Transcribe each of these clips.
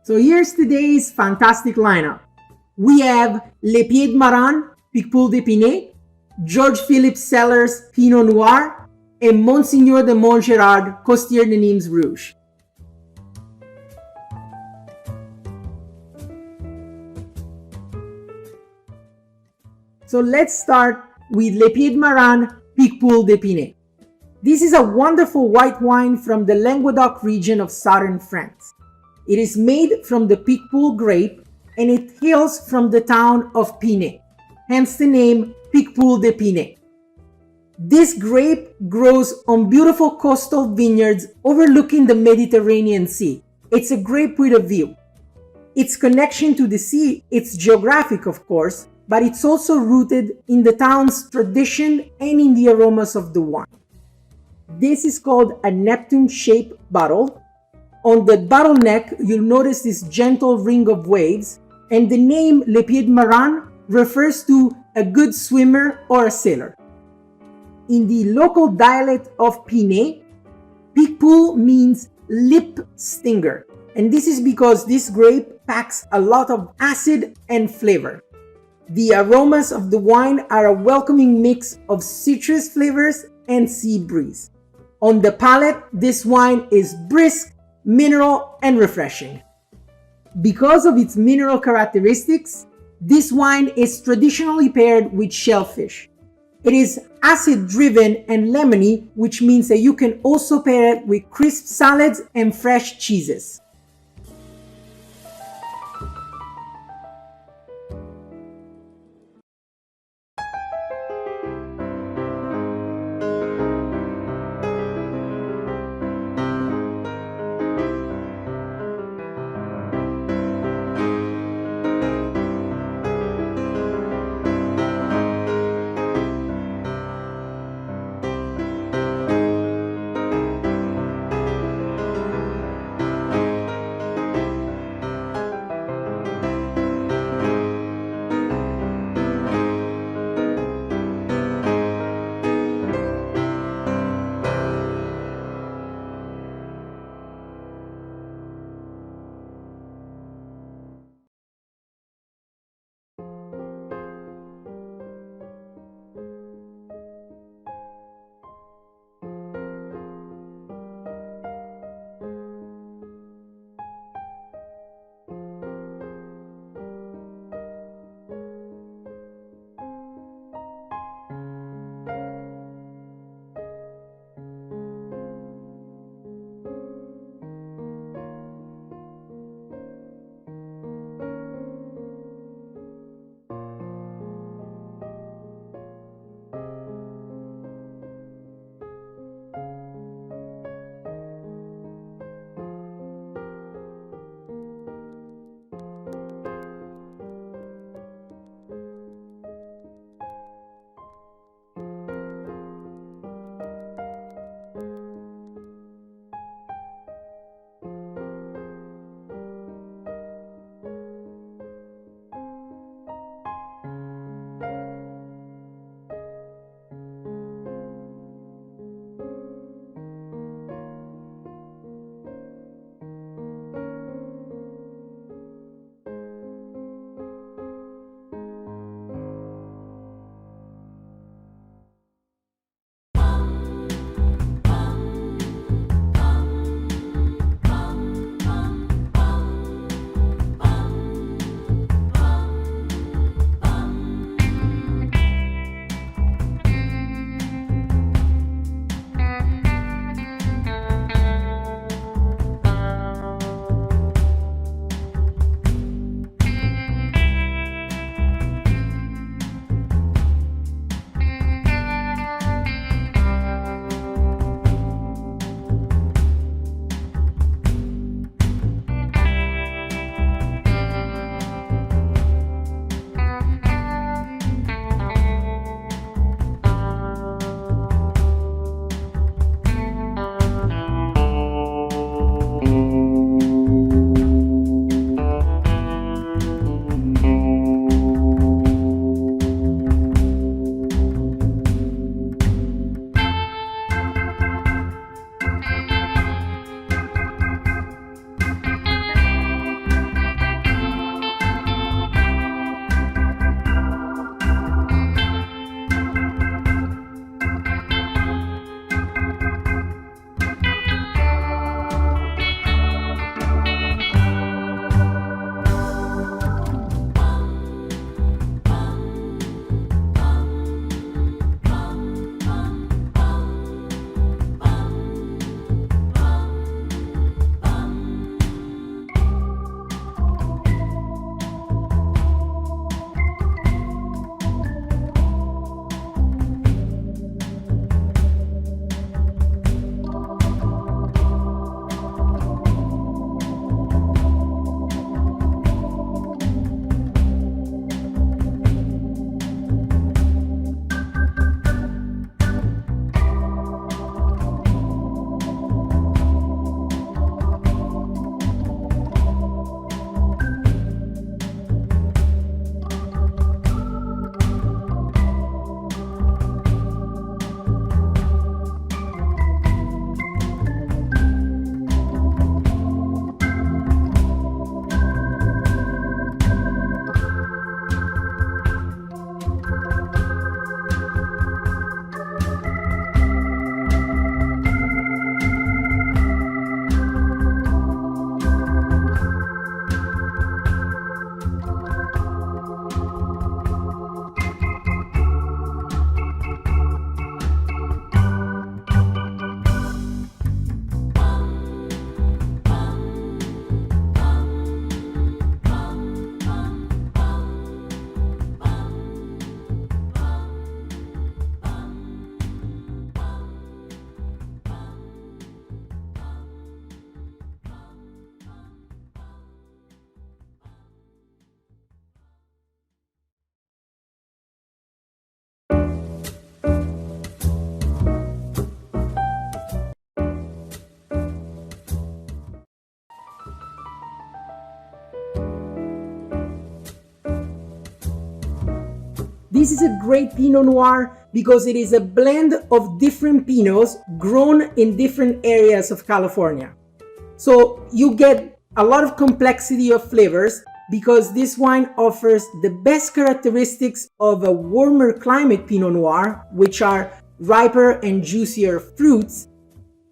So here's today's fantastic lineup. We have Le Pied Maran, Picpoul d'Épinay, George Philippe Sellers, Pinot Noir, and Monseigneur de Montgerard, Costier de Nimes Rouge. So let's start with Le Pied Maran, Picpoul d'Épinay. This is a wonderful white wine from the Languedoc region of southern France. It is made from the Picpoul grape and it hails from the town of Pinay, hence the name Picpoul d'Épinay. This grape grows on beautiful coastal vineyards overlooking the Mediterranean Sea. It's a grape with a view. Its connection to the sea, it's geographic of course, but it's also rooted in the town's tradition and in the aromas of the wine. This is called a Neptune-shaped bottle. On the bottleneck, you'll notice this gentle ring of waves, and the name Les Pieds de Maran refers to a good swimmer or a sailor. In the local dialect of Pinay, Picpoul means lip stinger, and this is because this grape packs a lot of acid and flavor. The aromas of the wine are a welcoming mix of citrus flavors and sea breeze. On the palate, this wine is brisk, mineral, and refreshing. Because of its mineral characteristics, this wine is traditionally paired with shellfish. It is acid-driven and lemony, which means that you can also pair it with crisp salads and fresh cheeses. This is a great Pinot Noir because it is a blend of different Pinots grown in different areas of California. So you get a lot of complexity of flavors because this wine offers the best characteristics of a warmer climate Pinot Noir, which are riper and juicier fruits,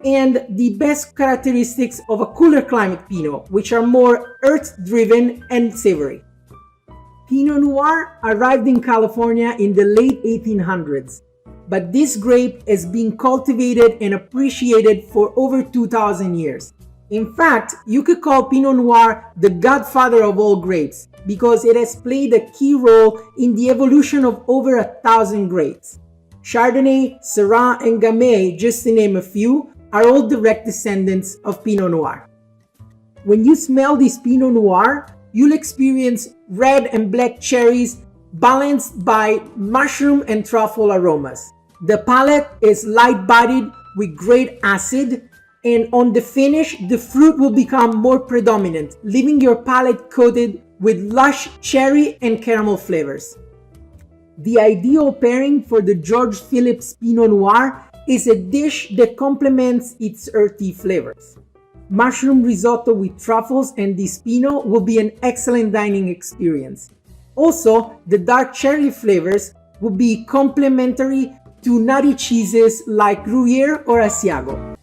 and the best characteristics of a cooler climate Pinot, which are more earth-driven and savory. Pinot Noir arrived in California in the late 1800s, but this grape has been cultivated and appreciated for over 2,000 years. In fact, you could call Pinot Noir the godfather of all grapes because it has played a key role in the evolution of over 1,000 grapes. Chardonnay, Syrah, and Gamay, just to name a few, are all direct descendants of Pinot Noir. When you smell this Pinot Noir, you'll experience red and black cherries balanced by mushroom and truffle aromas. The palate is light-bodied with great acid, and on the finish, the fruit will become more predominant, leaving your palate coated with lush cherry and caramel flavors. The ideal pairing for the George Phillips Pinot Noir is a dish that complements its earthy flavors. Mushroom risotto with truffles and this Pinot will be an excellent dining experience. Also, the dark cherry flavors will be complementary to nutty cheeses like Gruyere or Asiago.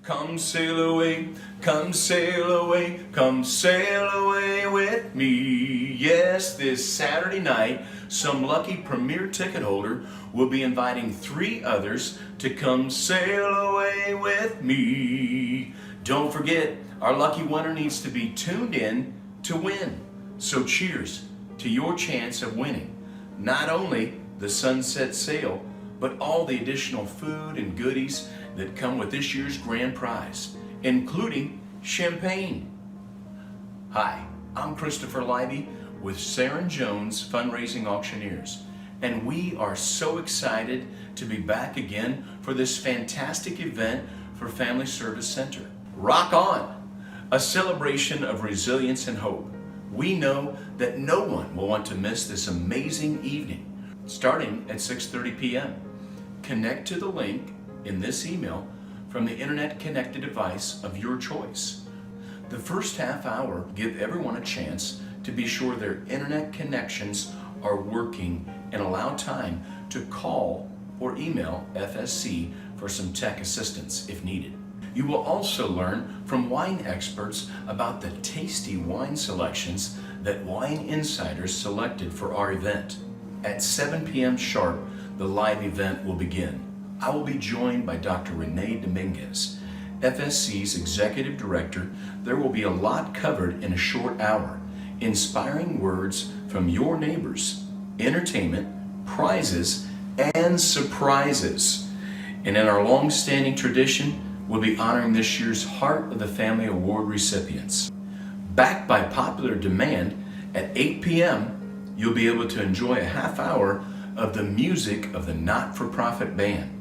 Come sail away, come sail away, come sail away with me. Yes, this Saturday night, some lucky premier ticket holder will be inviting 3 others to come sail away with me. Don't forget, our lucky winner needs to be tuned in to win. So cheers to your chance of winning not only the sunset sail, but all the additional food and goodies that come with this year's grand prize, including champagne. Hi, I'm Christopher Leiby with Sarah Jones Fundraising Auctioneers, and we are so excited to be back again for this fantastic event for Family Service Center. Rock on! A celebration of resilience and hope. We know that no one will want to miss this amazing evening, starting at 6:30 p.m. Connect to the link in this email from the internet connected device of your choice. The first half hour give everyone a chance to be sure their internet connections are working and allow time to call or email FSC for some tech assistance if needed. You will also learn from wine experts about the tasty wine selections that Wine Insiders selected for our event. At 7 p.m. sharp, the live event will begin. I will be joined by Dr. Renee Dominguez, FSC's Executive Director. There will be a lot covered in a short hour. Inspiring words from your neighbors, entertainment, prizes, and surprises. And in our long-standing tradition, we'll be honoring this year's Heart of the Family Award recipients. Backed by popular demand, at 8 p.m., you'll be able to enjoy a half hour of the music of the not-for-profit band.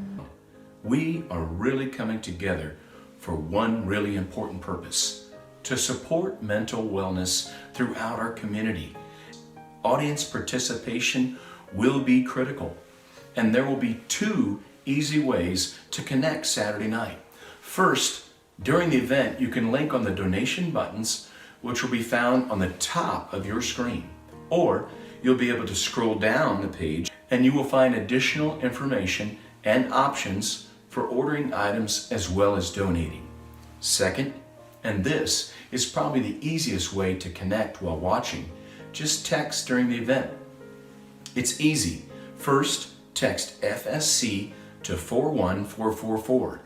We are really coming together for one really important purpose: to support mental wellness throughout our community. Audience participation will be critical, and there will be 2 easy ways to connect Saturday night. First, during the event, you can link on the donation buttons, which will be found on the top of your screen, or you'll be able to scroll down the page and you will find additional information and options for ordering items as well as donating. Second, and this is probably the easiest way to connect while watching, just text during the event. It's easy. First, text FSC to 41444.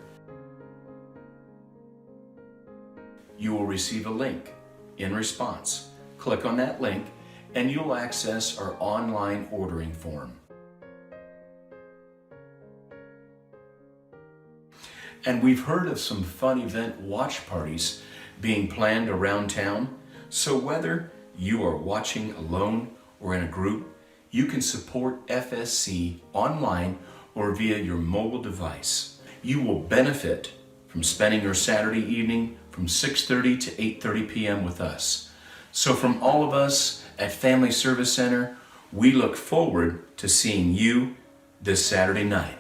You will receive a link in response. Click on that link and you'll access our online ordering form. And we've heard of some fun event watch parties being planned around town. So whether you are watching alone or in a group, you can support FSC online or via your mobile device. You will benefit from spending your Saturday evening from 6:30 to 8:30 p.m. with us. So from all of us at Family Service Center, we look forward to seeing you this Saturday night.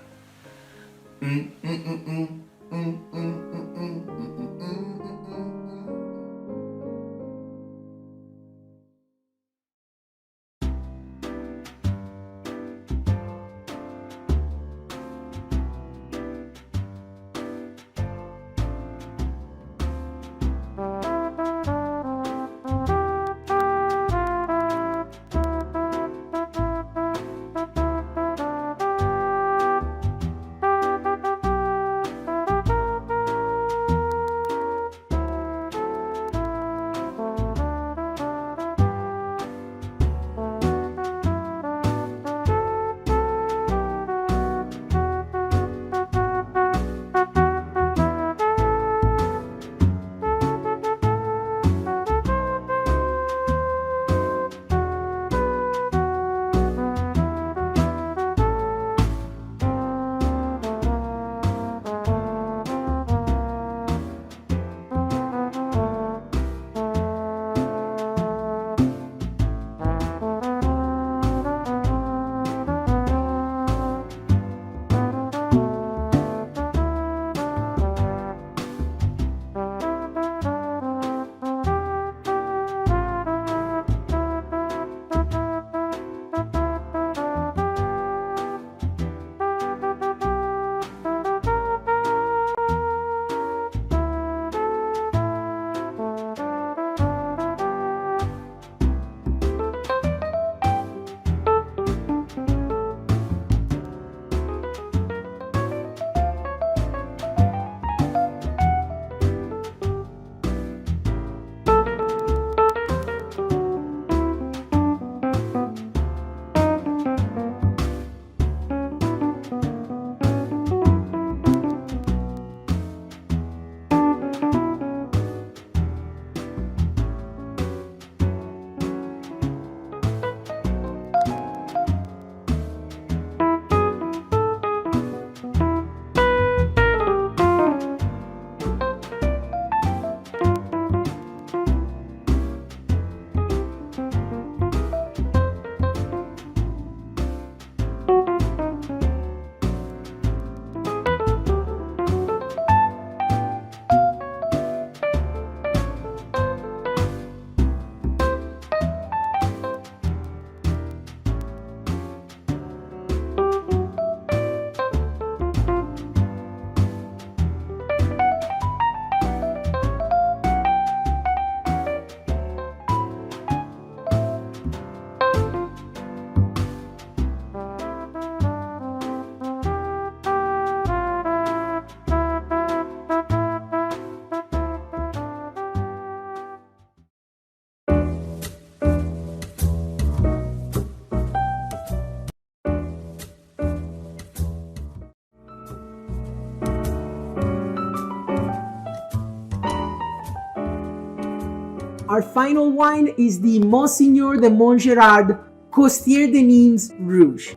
Our final wine is the Monseigneur de Montgerard Costier de Nîmes Rouge.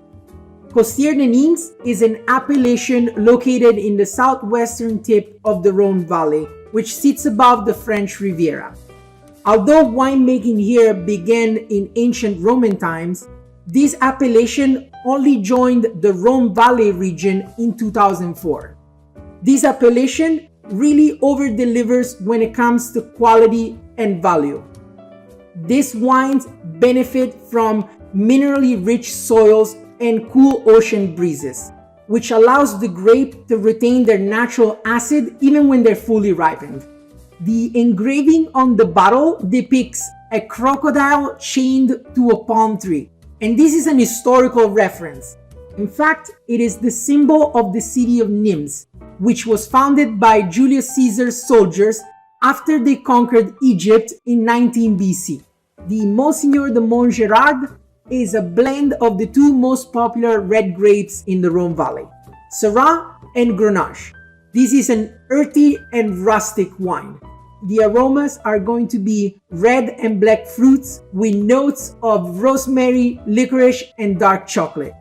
Costier de Nîmes is an appellation located in the southwestern tip of the Rhone Valley, which sits above the French Riviera. Although winemaking here began in ancient Roman times, this appellation only joined the Rhone Valley region in 2004. This appellation really over-delivers when it comes to quality and value. These wines benefit from minerally rich soils and cool ocean breezes, which allows the grape to retain their natural acid even when they're fully ripened. The engraving on the bottle depicts a crocodile chained to a palm tree, and this is an historical reference. In fact, it is the symbol of the city of Nimes, which was founded by Julius Caesar's soldiers after they conquered Egypt in 19 BC. The Monseigneur de Montgerard is a blend of the two most popular red grapes in the Rhone Valley, Syrah and Grenache. This is an earthy and rustic wine. The aromas are going to be red and black fruits with notes of rosemary, licorice, and dark chocolate.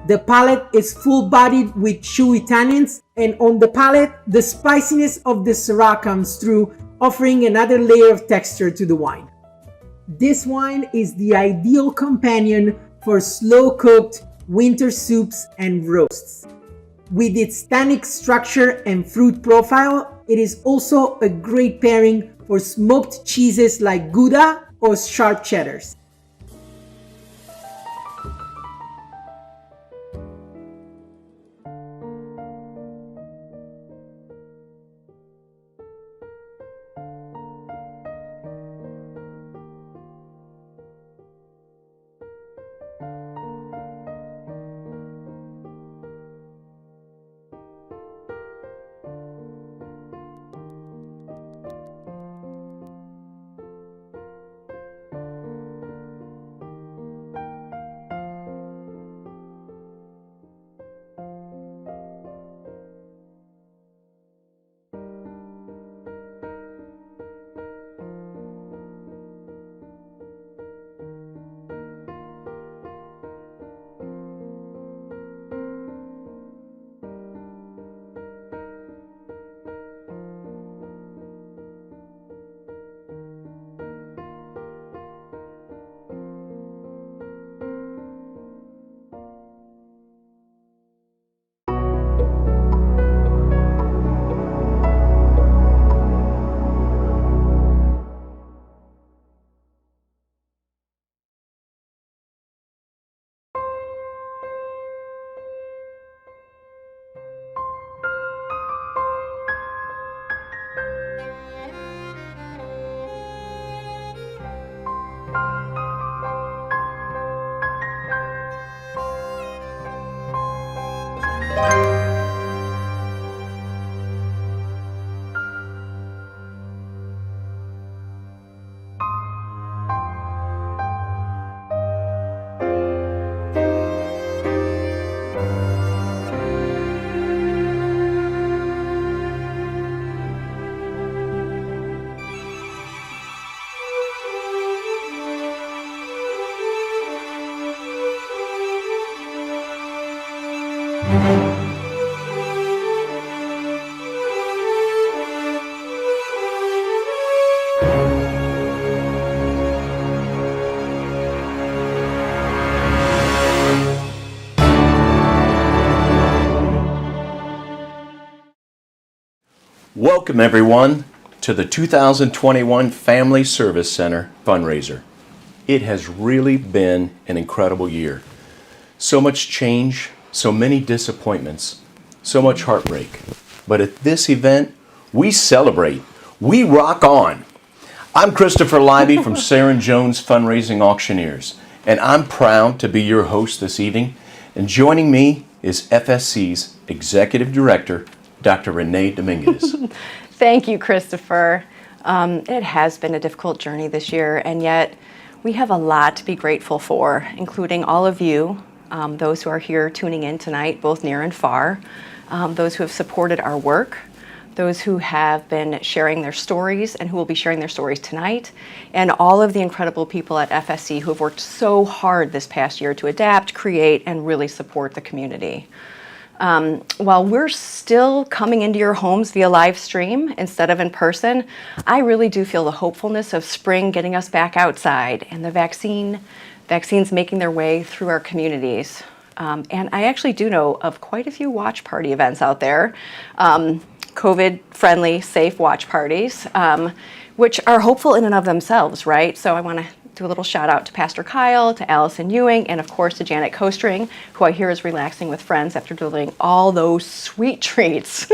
The palate is full-bodied with chewy tannins, and on the palate, the spiciness of the Syrah comes through, offering another layer of texture to the wine. This wine is the ideal companion for slow-cooked winter soups and roasts. With its tannic structure and fruit profile, it is also a great pairing for smoked cheeses like Gouda or sharp cheddars. Welcome everyone to the 2021 Family Service Center fundraiser. It has really been an incredible year. So much change, so many disappointments, so much heartbreak. But at this event, we celebrate. We rock on. I'm Christopher Libby from Sarah & Jones Fundraising Auctioneers, and I'm proud to be your host this evening. And joining me is FSC's Executive Director, Dr. Renee Dominguez. Thank you, Christopher. It has been a difficult journey this year, and yet we have a lot to be grateful for, including all of you, those who are here tuning in tonight, both near and far, those who have supported our work, those who have been sharing their stories and who will be sharing their stories tonight, and all of the incredible people at FSC who have worked so hard this past year to adapt, create, and really support the community. While we're still coming into your homes via live stream instead of in person, I really do feel the hopefulness of spring getting us back outside and the vaccines making their way through our communities. And I actually do know of quite a few watch party events out there, COVID-friendly, safe watch parties, which are hopeful in and of themselves, right? So I want to do a little shout out to Pastor Kyle, to Allison Ewing, and of course to Janet Kostring, who I hear is relaxing with friends after delivering all those sweet treats.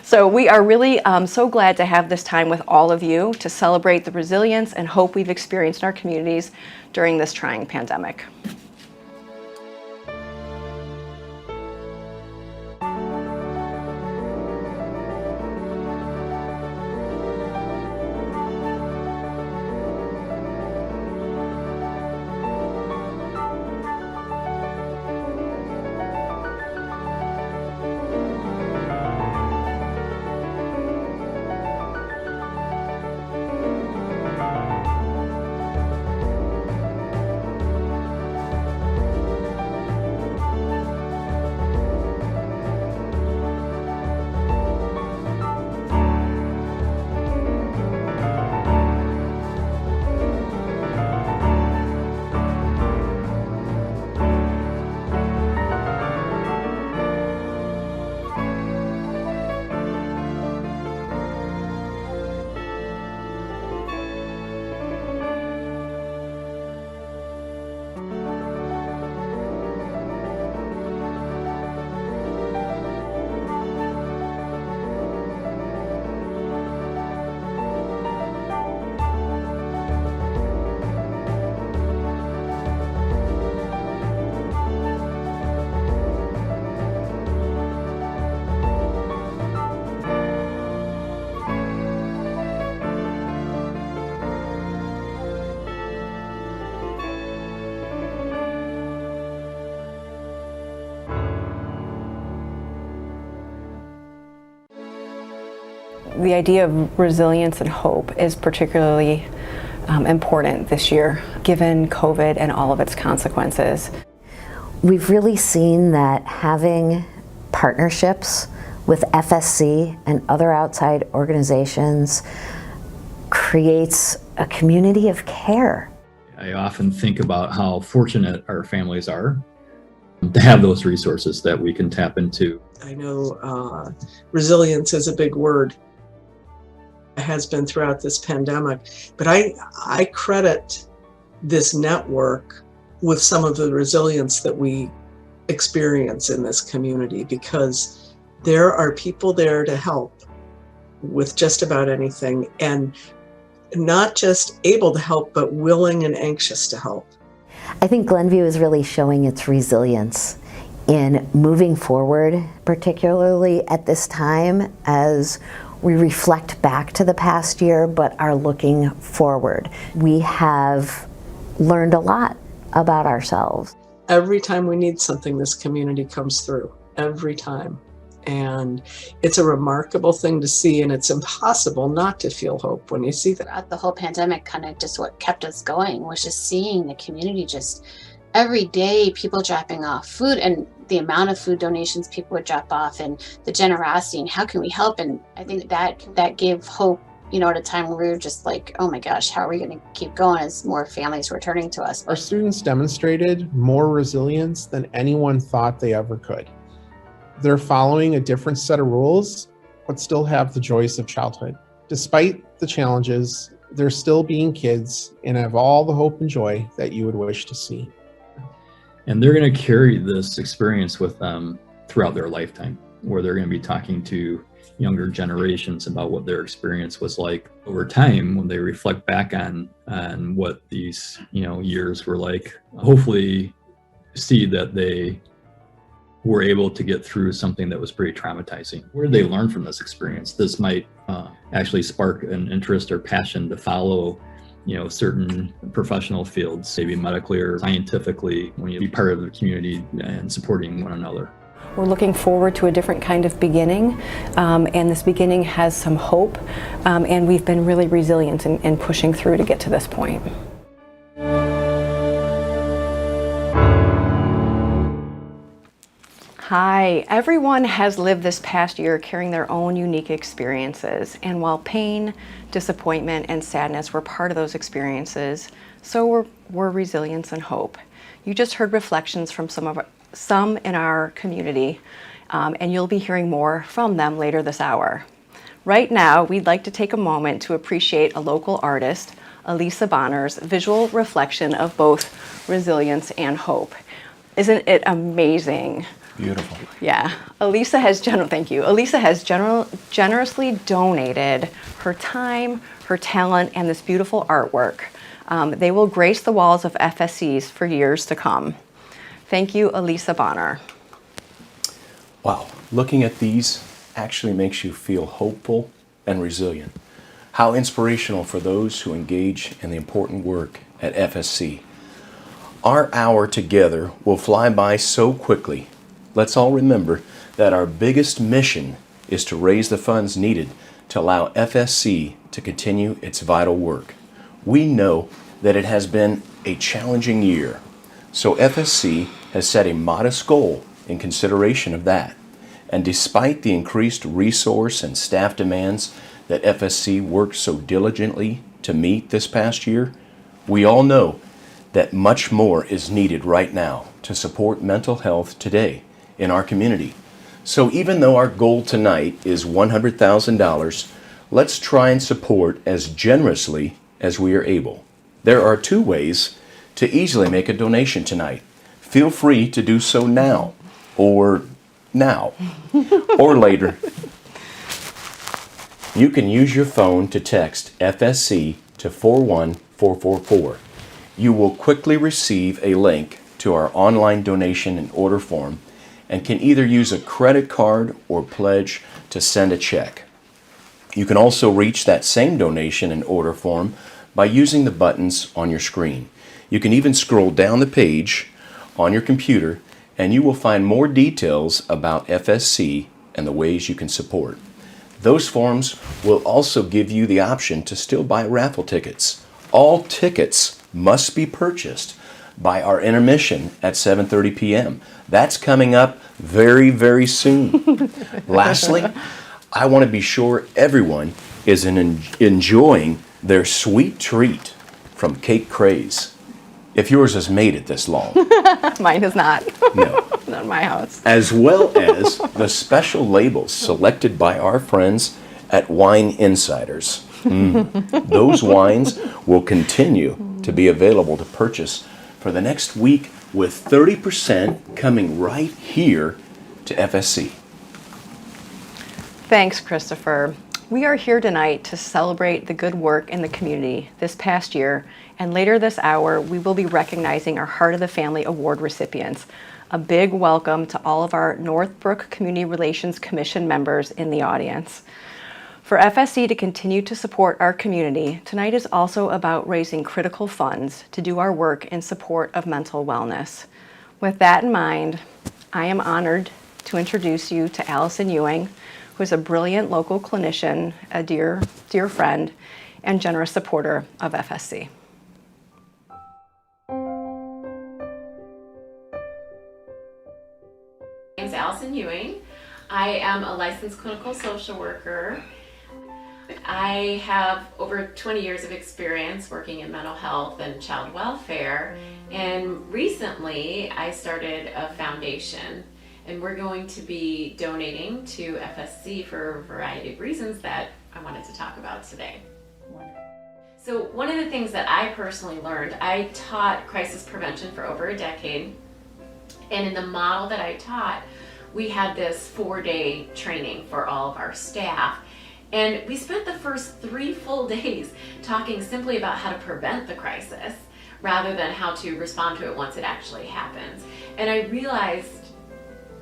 So we are really so glad to have this time with all of you to celebrate the resilience and hope we've experienced in our communities during this trying pandemic. The idea of resilience and hope is particularly important this year, given COVID and all of its consequences. We've really seen that having partnerships with FSC and other outside organizations creates a community of care. I often think about how fortunate our families are to have those resources that we can tap into. I know resilience is a big word. It has been throughout this pandemic, but I credit this network with some of the resilience that we experience in this community, because there are people there to help with just about anything, and not just able to help, but willing and anxious to help. I think Glenview is really showing its resilience in moving forward, particularly at this time as we reflect back to the past year, but are looking forward. We have learned a lot about ourselves. Every time we need something, this community comes through, every time. And it's a remarkable thing to see, and it's impossible not to feel hope when you see that. Throughout the whole pandemic, kind of just what kept us going was just seeing the community just every day, people dropping off food, and the amount of food donations people would drop off, and the generosity, and how can we help? And I think that gave hope, at a time where we were just like, oh my gosh, how are we going to keep going as more families were turning to us? Our students demonstrated more resilience than anyone thought they ever could. They're following a different set of rules, but still have the joys of childhood. Despite the challenges, they're still being kids and have all the hope and joy that you would wish to see. And they're going to carry this experience with them throughout their lifetime, where they're going to be talking to younger generations about what their experience was like over time when they reflect back on what these years were like. Hopefully see that they were able to get through something that was pretty traumatizing. Where did they learn from this experience? This might actually spark an interest or passion to follow certain professional fields, maybe medically or scientifically, when you be part of the community and supporting one another. We're looking forward to a different kind of beginning, and this beginning has some hope, and we've been really resilient in pushing through to get to this point. Hi, everyone has lived this past year carrying their own unique experiences, and while pain, disappointment, and sadness were part of those experiences, so were resilience and hope. You just heard reflections from some in our community, and you'll be hearing more from them later this hour. Right now, we'd like to take a moment to appreciate a local artist, Elisa Bonner's visual reflection of both resilience and hope. Isn't it amazing? Beautiful. Yeah, Elisa has generously donated her time, her talent, and this beautiful artwork. They will grace the walls of FSCs for years to come. Thank you, Elisa Bonner. Wow, looking at these actually makes you feel hopeful and resilient. How inspirational for those who engage in the important work at FSC. Our hour together will fly by so quickly. Let's all remember that our biggest mission is to raise the funds needed to allow FSC to continue its vital work. We know that it has been a challenging year, so FSC has set a modest goal in consideration of that. And despite the increased resource and staff demands that FSC worked so diligently to meet this past year, we all know that much more is needed right now to support mental health today in our community. So even though our goal tonight is $100,000, let's try and support as generously as we are able. There are two ways to easily make a donation tonight. Feel free to do so now, or later. You can use your phone to text FSC to 41444. You will quickly receive a link to our online donation and order form, and can either use a credit card or pledge to send a check. You can also reach that same donation and order form by using the buttons on your screen. You can even scroll down the page on your computer and you will find more details about FSC and the ways you can support. Those forms will also give you the option to still buy raffle tickets. All tickets must be purchased by our intermission at 7:30 p.m. That's coming up very, very soon. Lastly, I want to be sure everyone is enjoying their sweet treat from Cake Craze. If yours has made it this long. Mine has not. No. Not in my house. As well as the special labels selected by our friends at Wine Insiders. Those wines will continue to be available to purchase for the next week, with 30% coming right here to FSC. Thanks, Christopher. We are here tonight to celebrate the good work in the community this past year, and later this hour, we will be recognizing our Heart of the Family Award recipients. A big welcome to all of our Northbrook Community Relations Commission members in the audience. For FSC to continue to support our community, tonight is also about raising critical funds to do our work in support of mental wellness. With that in mind, I am honored to introduce you to Allison Ewing, who is a brilliant local clinician, a dear friend, and generous supporter of FSC. My name is Allison Ewing. I am a licensed clinical social worker. I have over 20 years of experience working in mental health and child welfare, and recently I started a foundation, and we're going to be donating to FSC for a variety of reasons that I wanted to talk about today. So one of the things that I personally learned, I taught crisis prevention for over a decade, and in the model that I taught, we had this 4-day training for all of our staff. And we spent the first 3 full days talking simply about how to prevent the crisis rather than how to respond to it once it actually happens. And I realized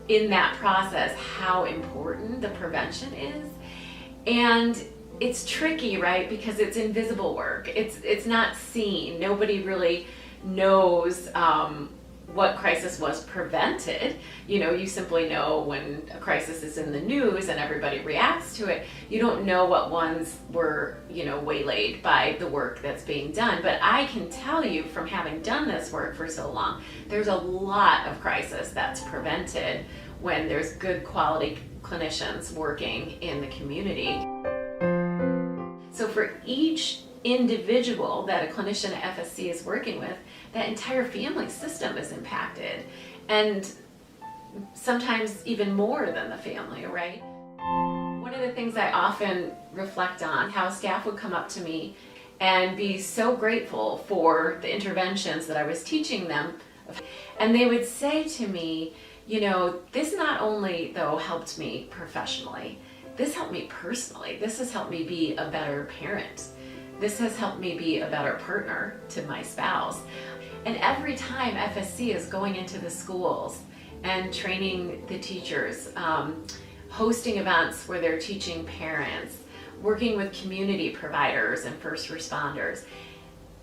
in that process how important the prevention is. And it's tricky, right? Because it's invisible work. It's not seen. Nobody really knows what crisis was prevented. You know, you simply know when a crisis is in the news and everybody reacts to it. You don't know what ones were, you know, waylaid by the work that's being done. But I can tell you from having done this work for so long, there's a lot of crisis that's prevented when there's good quality clinicians working in the community. So for each individual that a clinician at FSC is working with, that entire family system is impacted, and sometimes even more than the family, right? One of the things I often reflect on, how staff would come up to me and be so grateful for the interventions that I was teaching them, and they would say to me, you know, this not only though helped me professionally, this helped me personally. This has helped me be a better parent. This has helped me be a better partner to my spouse. And every time FSC is going into the schools and training the teachers, hosting events where they're teaching parents, working with community providers and first responders,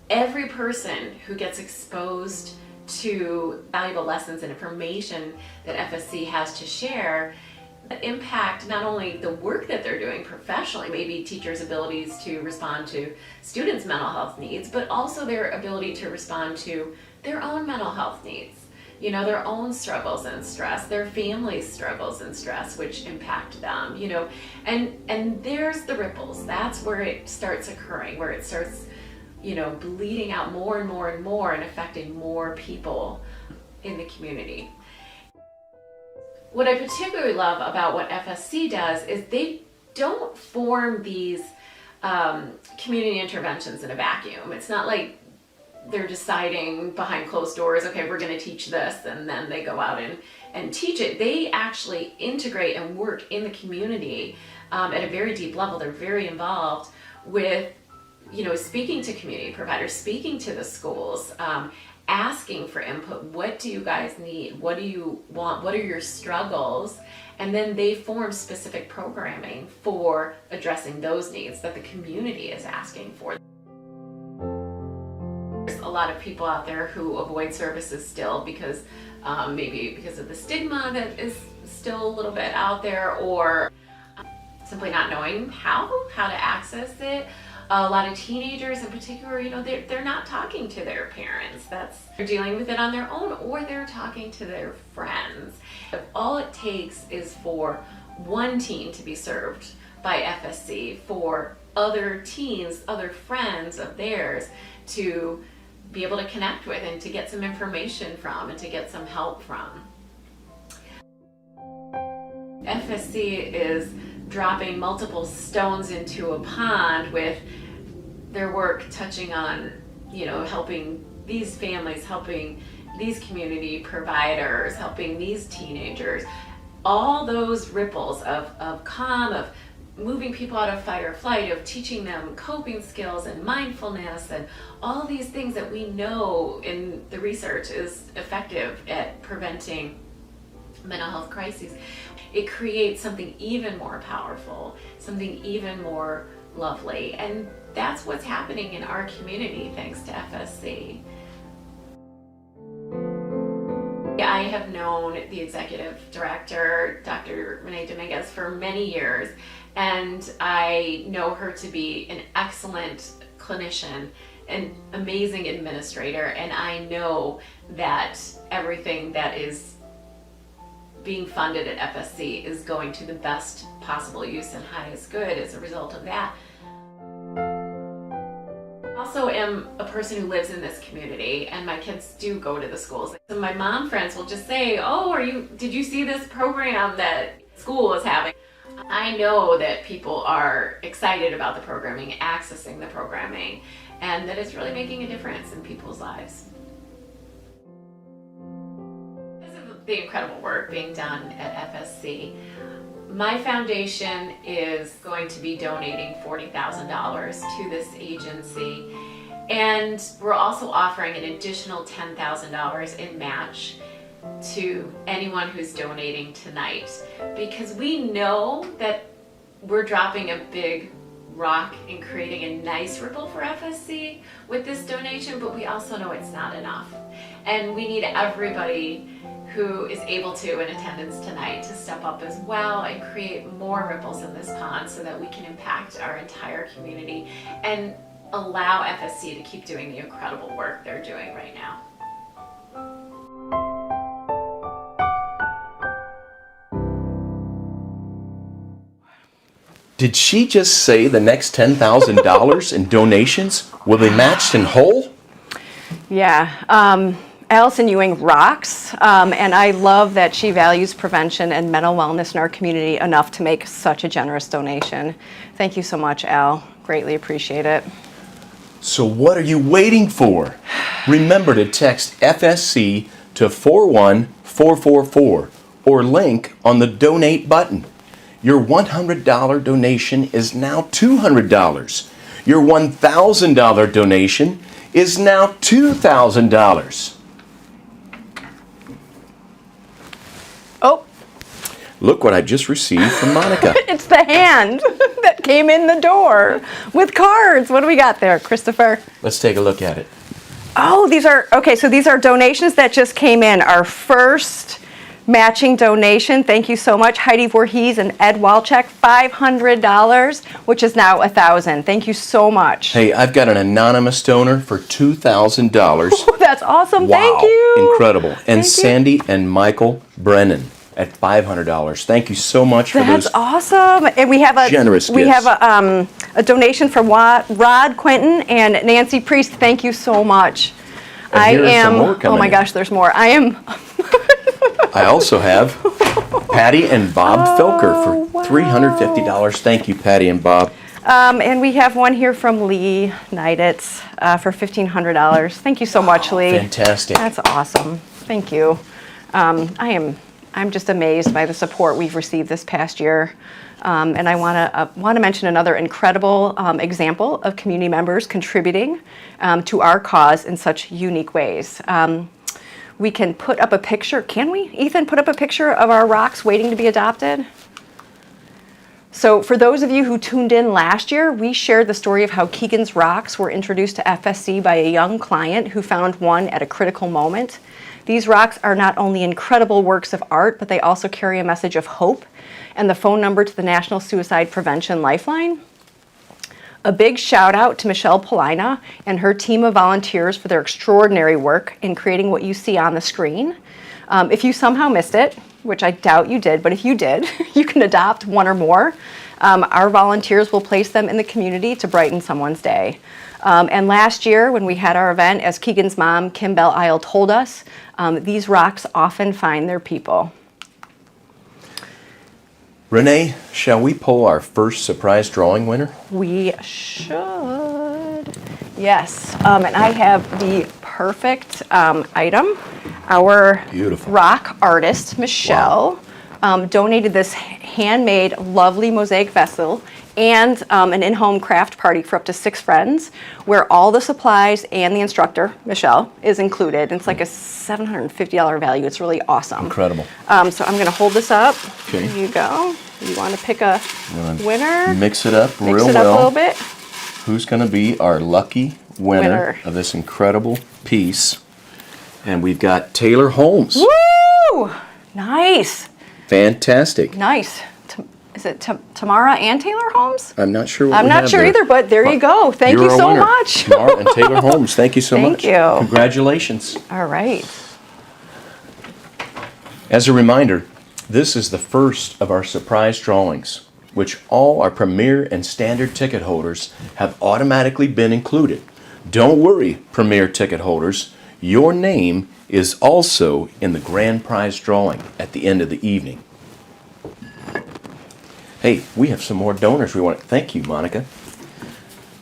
every person who gets exposed to valuable lessons and information that FSC has to share impact not only the work that they're doing professionally, maybe teachers' abilities to respond to students' mental health needs, but also their ability to respond to their own mental health needs, you know, their own struggles and stress, their family's struggles and stress, which impact them, you know, and there's the ripples. That's where it starts occurring, where it starts, you know, bleeding out more and more and more and affecting more people in the community. What I particularly love about what FSC does is they don't form these community interventions in a vacuum. It's not like they're deciding behind closed doors, okay, we're going to teach this, and then they go out and teach it. They actually integrate and work in the community at a very deep level. They're very involved with, you know, speaking to community providers, speaking to the schools, asking for input. What do you guys need? What do you want? What are your struggles? And then they form specific programming for addressing those needs that the community is asking for. There's a lot of people out there who avoid services still because maybe because of the stigma that is still a little bit out there, or simply not knowing how to access it. A lot of teenagers in particular, you know, they're not talking to their parents. They're dealing with it on their own, or they're talking to their friends. All it takes is for one teen to be served by FSC, for other teens, other friends of theirs to be able to connect with and to get some information from and to get some help from. FSC is dropping multiple stones into a pond with their work touching on, you know, helping these families, helping these community providers, helping these teenagers. All those ripples of calm, of moving people out of fight or flight, of teaching them coping skills and mindfulness and all these things that we know in the research is effective at preventing mental health crises. It creates something even more powerful, something even more lovely. And that's what's happening in our community thanks to FSC. I have known the executive director, Dr. Renee Dominguez, for many years, and I know her to be an excellent clinician, an amazing administrator, and I know that everything that is being funded at FSC is going to the best possible use and highest good as a result of that. I also am a person who lives in this community, and my kids do go to the schools. So my mom friends will just say, oh, did you see this program that school is having? I know that people are excited about the programming, accessing the programming, and that it's really making a difference in people's lives. The incredible work being done at FSC, my foundation is going to be donating $40,000 to this agency, and we're also offering an additional $10,000 in match to anyone who's donating tonight, because we know that we're dropping a big rock in creating a nice ripple for FSC with this donation, but we also know it's not enough. And we need everybody who is able to in attendance tonight to step up as well and create more ripples in this pond so that we can impact our entire community and allow FSC to keep doing the incredible work they're doing right now. Did she just say the next $10,000 in donations will be matched in whole? Yeah. Allison Ewing rocks, and I love that she values prevention and mental wellness in our community enough to make such a generous donation. Thank you so much, Al. Greatly appreciate it. So what are you waiting for? Remember to text FSC to 41444 or link on the donate button. Your $100 donation is now $200. Your $1,000 donation is now $2,000. Oh, Look what I just received from Monica. it's the hand that came in the door with cards. What do we got there, Christopher? Let's take a look at it. Oh, these are, okay, so these are donations that just came in. Our first matching donation. Thank you so much, Heidi Voorhees and Ed Walczak, $500, which is now $1,000. Thank you so much. Hey, I've got an anonymous donor for $2,000. Oh, that's awesome. Wow, Thank you. incredible. And Thank you. Sandy and Michael Brennan at $500. Thank you so much for That's those. awesome. And we have a generous we gifts. have a donation from Rod Quinton and Nancy Priest. Thank you so much. And here are some more coming oh my in. gosh, there's more. I also have Patty and Bob Felker for wow. $350. Thank you, Patty and Bob. And we have one here from Lee Neiditz for $1,500. Thank you so much, Lee. Fantastic. That's awesome. Thank you. I'm just amazed by the support we've received this past year. And I want to mention another incredible example of community members contributing to our cause in such unique ways. We can put up a picture, can we? Ethan, put up a picture of our rocks waiting to be adopted? So for those of you who tuned in last year, we shared the story of how Keegan's rocks were introduced to FSC by a young client who found one at a critical moment. These rocks are not only incredible works of art, but they also carry a message of hope and the phone number to the National Suicide Prevention Lifeline. A big shout out to Michelle Polina and her team of volunteers for their extraordinary work in creating what you see on the screen. If you somehow missed it, which I doubt you did, but if you did, you can adopt one or more. Our volunteers will place them in the community to brighten someone's day. And last year, when we had our event, as Keegan's mom, Kim Bell Isle, told us, these rocks often find their people. Renee, shall we pull our first surprise drawing winner? We should. Yes. And I have the perfect item. Our Beautiful. rock artist, Michelle, donated this handmade, lovely mosaic vessel and an in-home craft party for up to 6 friends, where all the supplies and the instructor, Michelle, is included. It's like a $750 value. It's really awesome. Incredible. So I'm going to hold this up. Okay. There you go. You want to pick a winner? Mix it up Mix real it up well. a little bit. Who's going to be our lucky winner Winner. of this incredible piece? And we've got Taylor Holmes. Woo! Nice. Fantastic. Nice. Is it Tamara and Taylor Holmes? I'm not sure what I'm we not have sure there. either, but there you go. Thank You're you our so winner. much. Tamara and Taylor Holmes, thank you so much. Thank you. Congratulations. All right. As a reminder, this is the first of our surprise drawings, which all our Premier and Standard ticket holders have automatically been included. Don't worry, Premier ticket holders, your name is also in the grand prize drawing at the end of the evening. Hey, we have some more donors we want to thank you, Monica.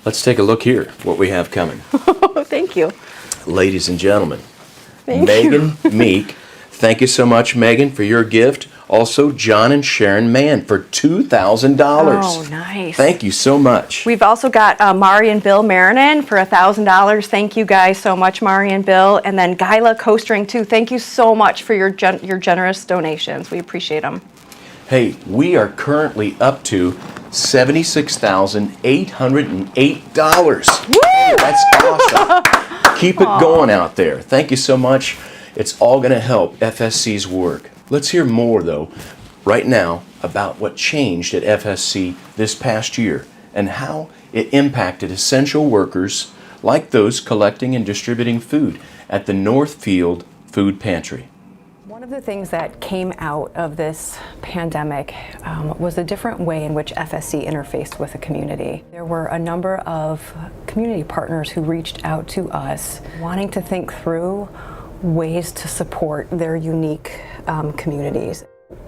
Let's take a look here, what we have coming. Thank you. Ladies and gentlemen, Thank Megan you. Meek, thank you so much, Megan, for your gift. Also, John and Sharon Mann for $2,000. Oh, nice. Thank you so much. We've also got Mari and Bill Marinan for $1,000. Thank you guys so much, Mari and Bill. And then Gala Coastering too. Thank you so much for your generous donations. We appreciate them. Hey, we are currently up to $76,808. Hey, that's awesome. Keep it going out there. Thank you so much. It's all going to help FSC's work. Let's hear more, though, right now about what changed at FSC this past year and how it impacted essential workers like those collecting and distributing food at the Northfield Food Pantry. One of the things that came out of this pandemic was a different way in which FSC interfaced with the community. There were a number of community partners who reached out to us wanting to think through ways to support their unique communities.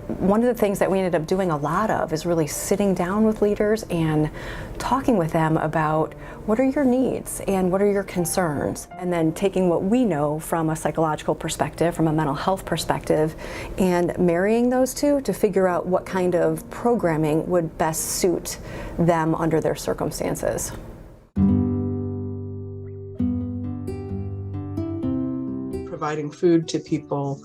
One of the things that we ended up doing a lot of is really sitting down with leaders and talking with them about what are your needs and what are your concerns, and then taking what we know from a psychological perspective, from a mental health perspective, and marrying those two to figure out what kind of programming would best suit them under their circumstances. Providing food to people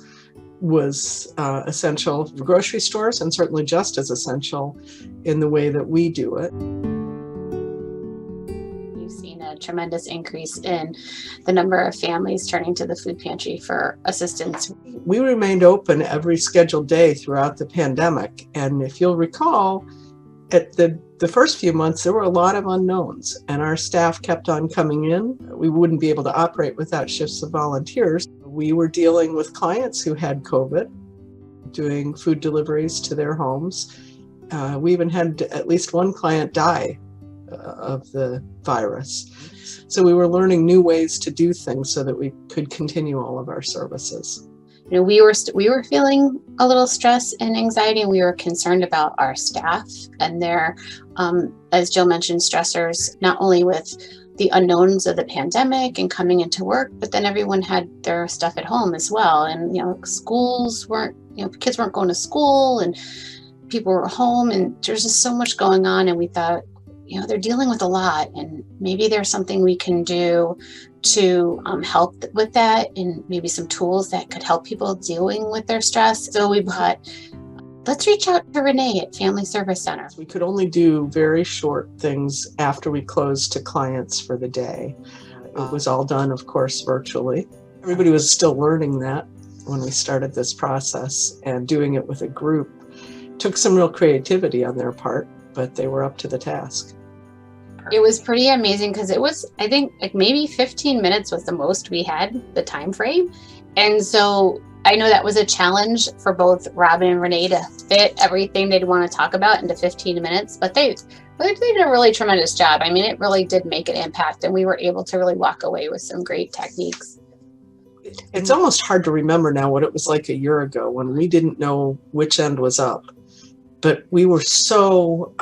was essential for grocery stores, and certainly just as essential in the way that we do it. We've seen a tremendous increase in the number of families turning to the food pantry for assistance. We remained open every scheduled day throughout the pandemic, and if you'll recall, at the first few months, there were a lot of unknowns, and our staff kept on coming in. We wouldn't be able to operate without shifts of volunteers. We were dealing with clients who had COVID, doing food deliveries to their homes. We even had at least one client die of the virus. So we were learning new ways to do things so that we could continue all of our services. You know, we were feeling a little stress and anxiety, and we were concerned about our staff and their, as Jill mentioned, stressors, not only with the unknowns of the pandemic and coming into work, but then everyone had their stuff at home as well. And, schools weren't, kids weren't going to school and people were home, and there's just so much going on. And we thought, they're dealing with a lot, and maybe there's something we can do to help with that, and maybe some tools that could help people dealing with their stress. So we thought, let's reach out to Renee at Family Service Center. We could only do very short things after we closed to clients for the day. It was all done, of course, virtually. Everybody was still learning that when we started this process, and doing it with a group took some real creativity on their part, but they were up to the task. It was pretty amazing because it was, I think, like maybe 15 minutes was the most we had, the time frame. And so I know that was a challenge for both Robin and Renee to fit everything they'd want to talk about into 15 minutes, but they did a really tremendous job. I mean, it really did make an impact, and we were able to really walk away with some great techniques. It's almost hard to remember now what it was like a year ago when we didn't know which end was up, but we were so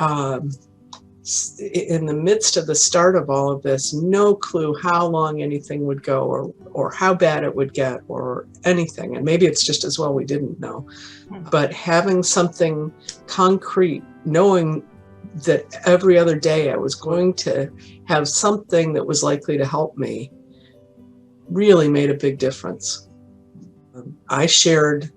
in the midst of the start of all of this, no clue how long anything would go, or how bad it would get, or anything. And maybe it's just as well we didn't know. But having something concrete, knowing that every other day I was going to have something that was likely to help me, really made a big difference. I shared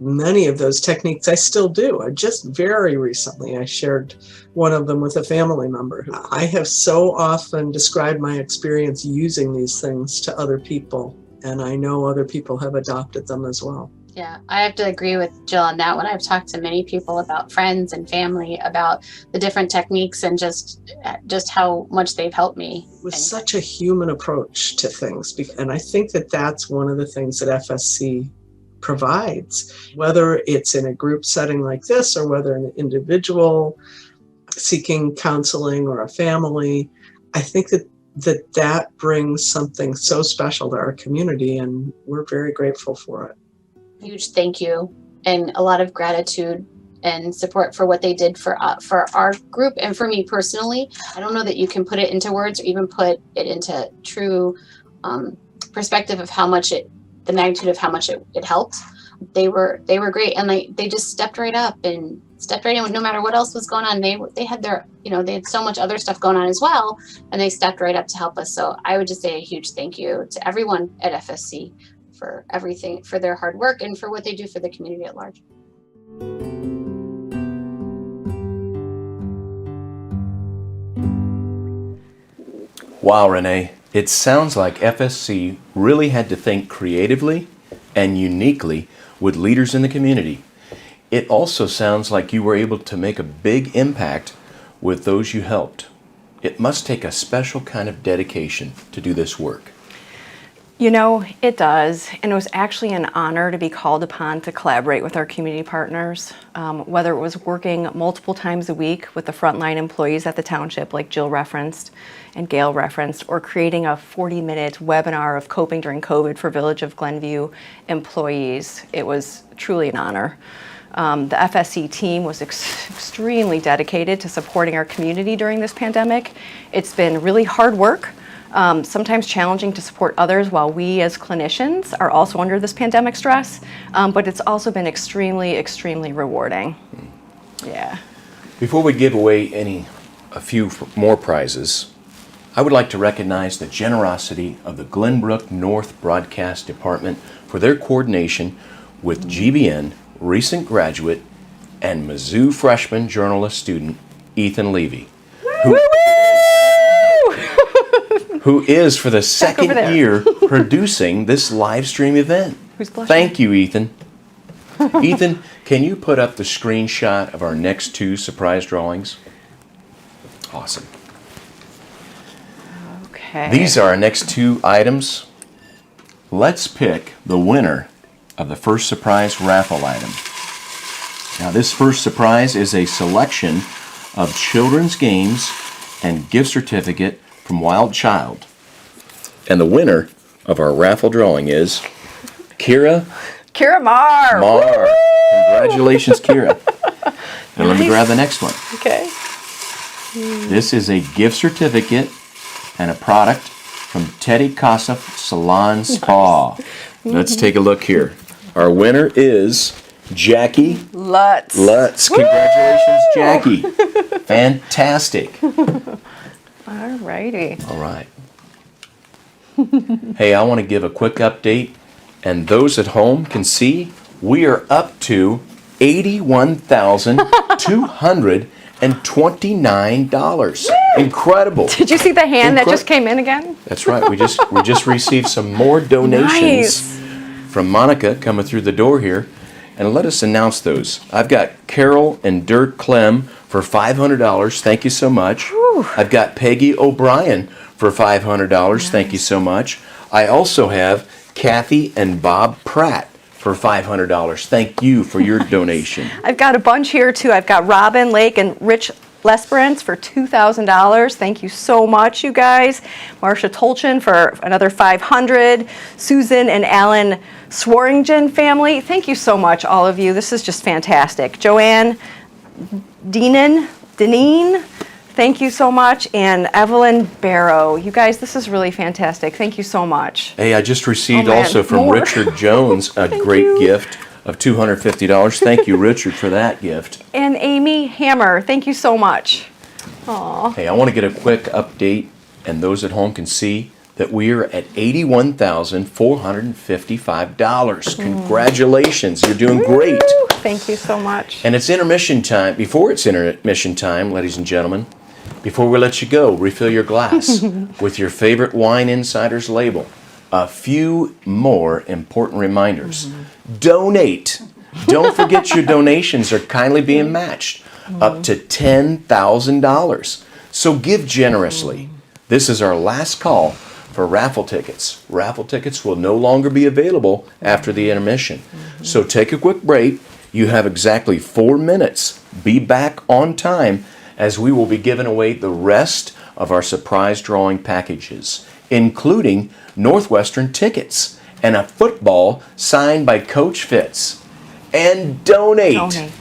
many of those techniques. I still do. Just very recently, I shared one of them with a family member. I have so often described my experience using these things to other people, and I know other people have adopted them as well. Yeah, I have to agree with Jill on that one. I've talked to many people about friends and family about the different techniques and just how much they've helped me. It was such a human approach to things, and I think that that's one of the things that FSC provides, whether it's in a group setting like this or whether an individual seeking counseling or a family. I think that brings something so special to our community, and we're very grateful for it. Huge thank you and a lot of gratitude and support for what they did for our group and for me personally. I don't know that you can put it into words or even put it into true perspective of how much the magnitude of how much it helped. They were great, and they just stepped right up and stepped right in no matter what else was going on. They had their, they had so much other stuff going on as well, and they stepped right up to help us. So I would just say a huge thank you to everyone at FSC for everything, for their hard work and for what they do for the community at large. Wow, Renee, it sounds like FSC really had to think creatively and uniquely with leaders in the community. It also sounds like you were able to make a big impact with those you helped. It must take a special kind of dedication to do this work. You know, it does, and it was actually an honor to be called upon to collaborate with our community partners, whether it was working multiple times a week with the frontline employees at the township, like Jill referenced and Gail referenced, or creating a 40-minute webinar of coping during COVID for Village of Glenview employees. It was truly an honor. The FSC team was extremely dedicated to supporting our community during this pandemic. It's been really hard work. Sometimes challenging to support others while we as clinicians are also under this pandemic stress, but it's also been extremely, extremely rewarding. Yeah. Before we give away a few more prizes, I would like to recognize the generosity of the Glenbrook North Broadcast Department for their coordination with GBN recent graduate and Mizzou freshman journalist student Ethan Levy, who is for the second year producing this live stream event. Who's blushing? Thank you, Ethan. Ethan, can you put up the screenshot of our next two surprise drawings? Awesome. Okay. These are our next two items. Let's pick the winner of the first surprise raffle item. Now, this first surprise is a selection of children's games and gift certificate from Wild Child. And the winner of our raffle drawing is Kira Mar. Mar. Congratulations, Kira. And let me grab the next one. Okay. This is a gift certificate and a product from Teddy Kossoff Salon Spa. Let's take a look here. Our winner is Jackie Lutz. Lutz. Congratulations, Jackie. Fantastic. All righty. All right. Hey, I want to give a quick update, and those at home can see we are up to $81,229. Incredible. Did you see the hand that just came in again? That's right. We just received some more donations from Monica coming through the door here, and let us announce those. I've got Carol and Dirk Clem for $500. Thank you so much. Whew. I've got Peggy O'Brien for $500. Nice. Thank you so much. I also have Kathy and Bob Pratt for $500. Thank you for your donation. I've got a bunch here too. I've got Robin Lake and Rich Lesperance for $2,000. Thank you so much, you guys. Marcia Tolchin for another $500. Susan and Alan Swaringen family. Thank you so much, all of you. This is just fantastic. Joanne Deneen, thank you so much. And Evelyn Barrow. You guys, this is really fantastic. Thank you so much. Hey, I just received also from Richard Jones a great gift of $250. Thank you, Richard, for that gift. And Amy Hammer, thank you so much. Aww. Hey, I want to get a quick update, and those at home can see that we are at $81,455. Congratulations, you're doing great. Thank you so much. And it's intermission time. Before it's intermission time, ladies and gentlemen, before we let you go, refill your glass with your favorite Wine Insiders label. A few more important reminders. Donate. Don't forget your donations are kindly being matched up to $10,000. So give generously. This is our last call for raffle tickets. Raffle tickets will no longer be available after the intermission. So take a quick break. You have exactly 4 minutes. Be back on time as we will be giving away the rest of our surprise drawing packages, including Northwestern tickets and a football signed by Coach Fitz. And donate.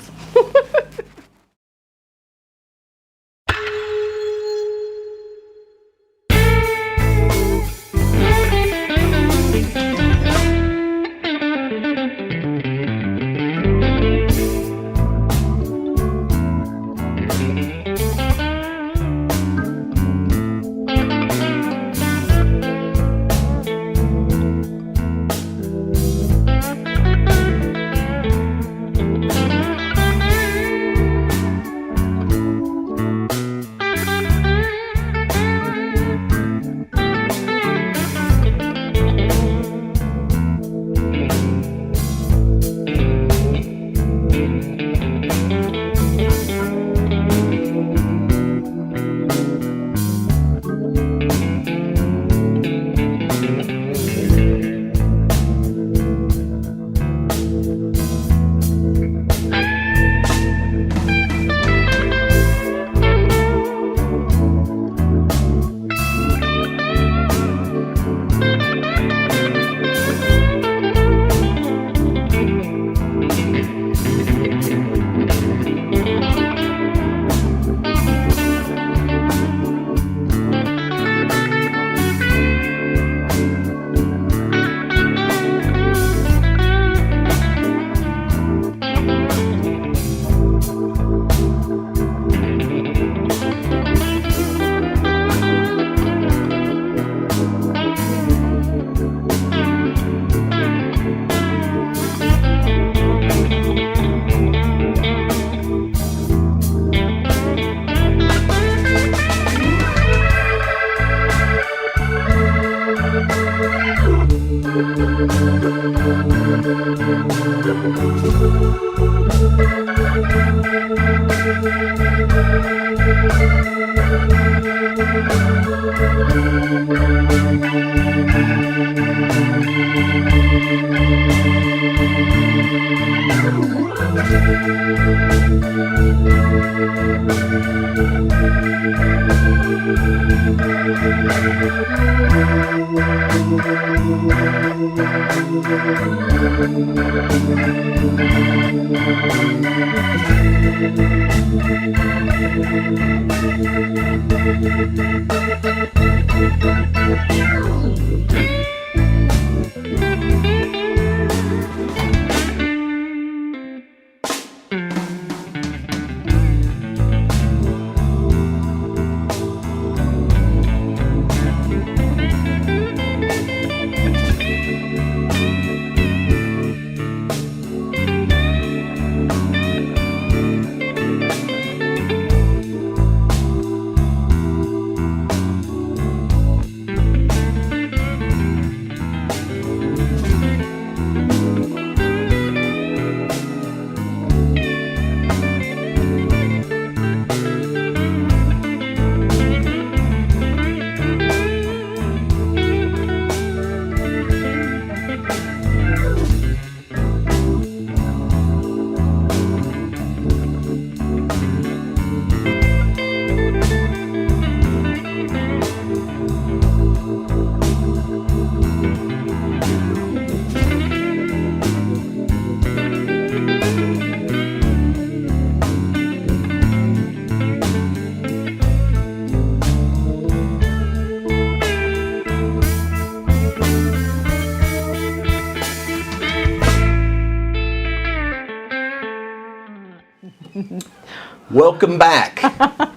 Welcome back.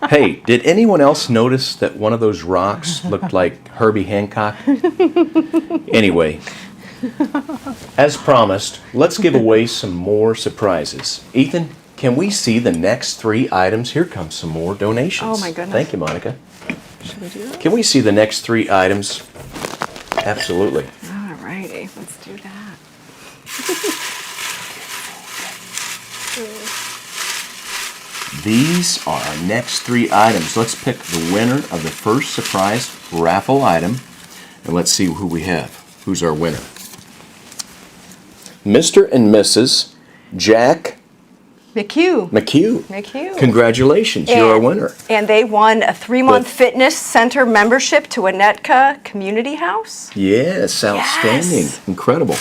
Hey, did anyone else notice that one of those rocks looked like Herbie Hancock? Anyway, as promised, let's give away some more surprises. Ethan, can we see the next 3 items? Here comes some more donations. Oh my goodness. Thank you, Monica. Should we do that? Can we see the next 3 items? Absolutely. All righty, let's do that. These are our next 3 items. Let's pick the winner of the first surprise raffle item, and let's see who we have. Who's our winner? Mr. and Mrs. Jack McHugh. Congratulations, you're our winner. And they won a 3-month fitness center membership to Winnetka Community House. Yes, outstanding. Yes. Incredible.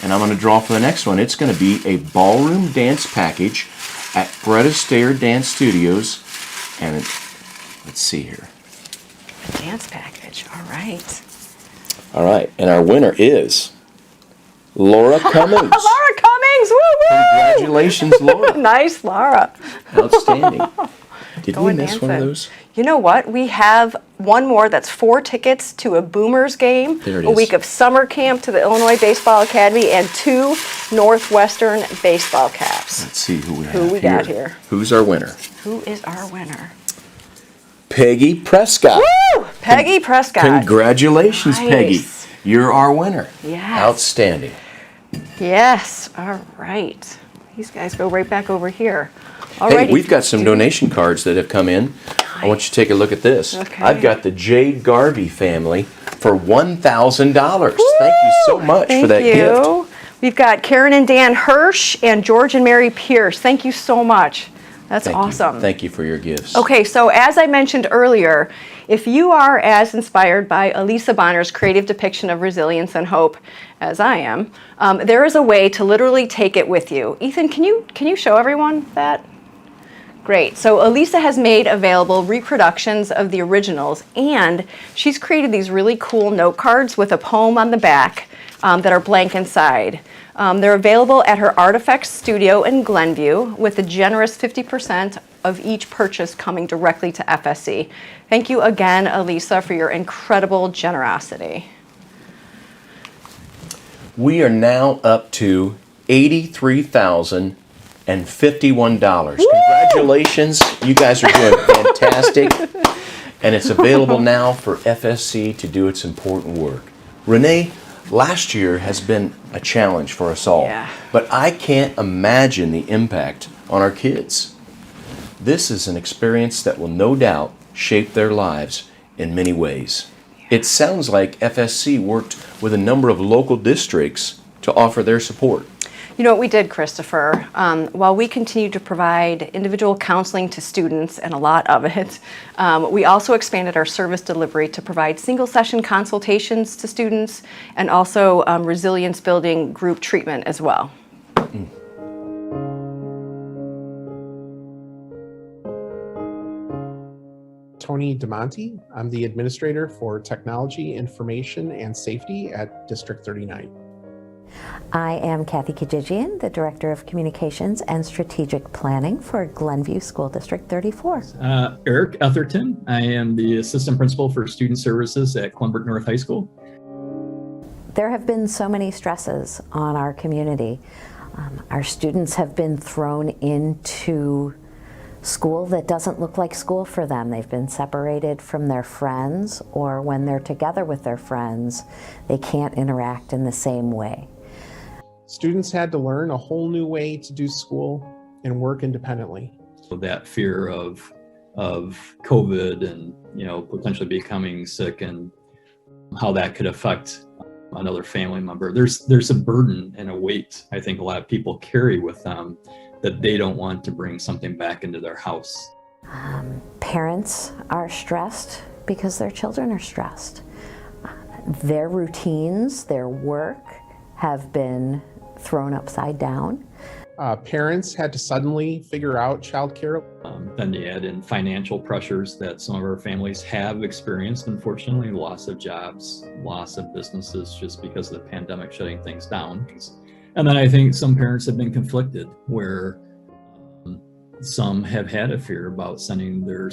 And I'm going to draw for the next one. It's going to be a ballroom dance package at Fred Astaire Dance Studios. And let's see here. A dance package, all right. All right, and our winner is Laura Cummings. Laura Cummings, woo-woo! Congratulations, Laura. Nice, Laura. Outstanding. Did we Going miss one of dancing. those? You know what? We have one more that's 4 tickets to a Boomers game, There it a is. week of summer camp to the Illinois Baseball Academy, and 2 Northwestern baseball caps. Let's see who we have Who we got here? Who's our winner? Who is our winner? Peggy Prescott. Woo! Peggy Prescott. Congratulations, Nice. Peggy. You're our winner. Yes. Outstanding. Yes. All right. These guys go right back over here. All Hey, righty. we've got some donation cards that have come in. I want you to take a look at this. Okay. I've got the J. Garvey family for $1,000. Thank you so much for that Thank gift. you. We've got Karen and Dan Hirsch and George and Mary Pierce. Thank you so much. That's Thank awesome. You. Thank you for your gifts. Okay, so as I mentioned earlier, if you are as inspired by Elisa Bonner's creative depiction of resilience and hope as I am, there is a way to literally take it with you. Ethan, can you show everyone that? Great. So Elisa has made available reproductions of the originals, and she's created these really cool note cards with a poem on the back that are blank inside. They're available at her Artifacts studio in Glenview with a generous 50% of each purchase coming directly to FSC. Thank you again, Elisa, for your incredible generosity. We are now up to $83,051. Congratulations. You guys are doing fantastic. And it's available now for FSC to do its important work. Renee, last year has been a challenge for us all. Yeah. But I can't imagine the impact on our kids. This is an experience that will no doubt shape their lives in many ways. It sounds like FSC worked with a number of local districts to offer their support. You know what we did, Christopher? While we continue to provide individual counseling to students, and a lot of it, we also expanded our service delivery to provide single session consultations to students and also resilience building group treatment as well. Tony DeMonte. I'm the administrator for Technology, Information, and Safety at District 39. I am Kathy Kajigian, the Director of Communications and Strategic Planning for Glenview School District 34. Eric Etherton. I am the Assistant Principal for Student Services at Columbrook North High School. There have been so many stresses on our community. Our students have been thrown into school that doesn't look like school for them. They've been separated from their friends, or when they're together with their friends, they can't interact in the same way. Students had to learn a whole new way to do school and work independently. So that fear of COVID and, you know, potentially becoming sick and how that could affect another family member. There's a burden and a weight I think a lot of people carry with them that they don't want to bring something back into their house. Parents are stressed because their children are stressed. Their routines, their work have been thrown upside down. Parents had to suddenly figure out childcare. Then you add in financial pressures that some of our families have experienced, unfortunately, loss of jobs, loss of businesses just because of the pandemic shutting things down. And then I think some parents have been conflicted where some have had a fear about sending their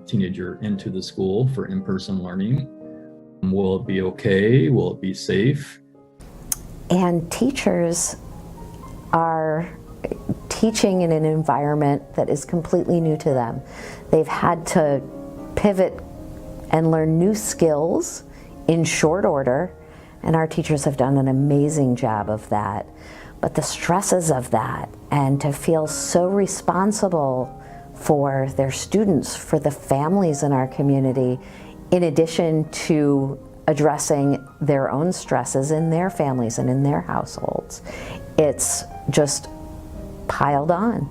teenager into the school for in-person learning. Will it be okay? Will it be safe? And teachers are teaching in an environment that is completely new to them. They've had to pivot and learn new skills in short order, and our teachers have done an amazing job of that. But the stresses of that, and to feel so responsible for their students, for the families in our community, in addition to addressing their own stresses in their families and in their households, it's just piled on.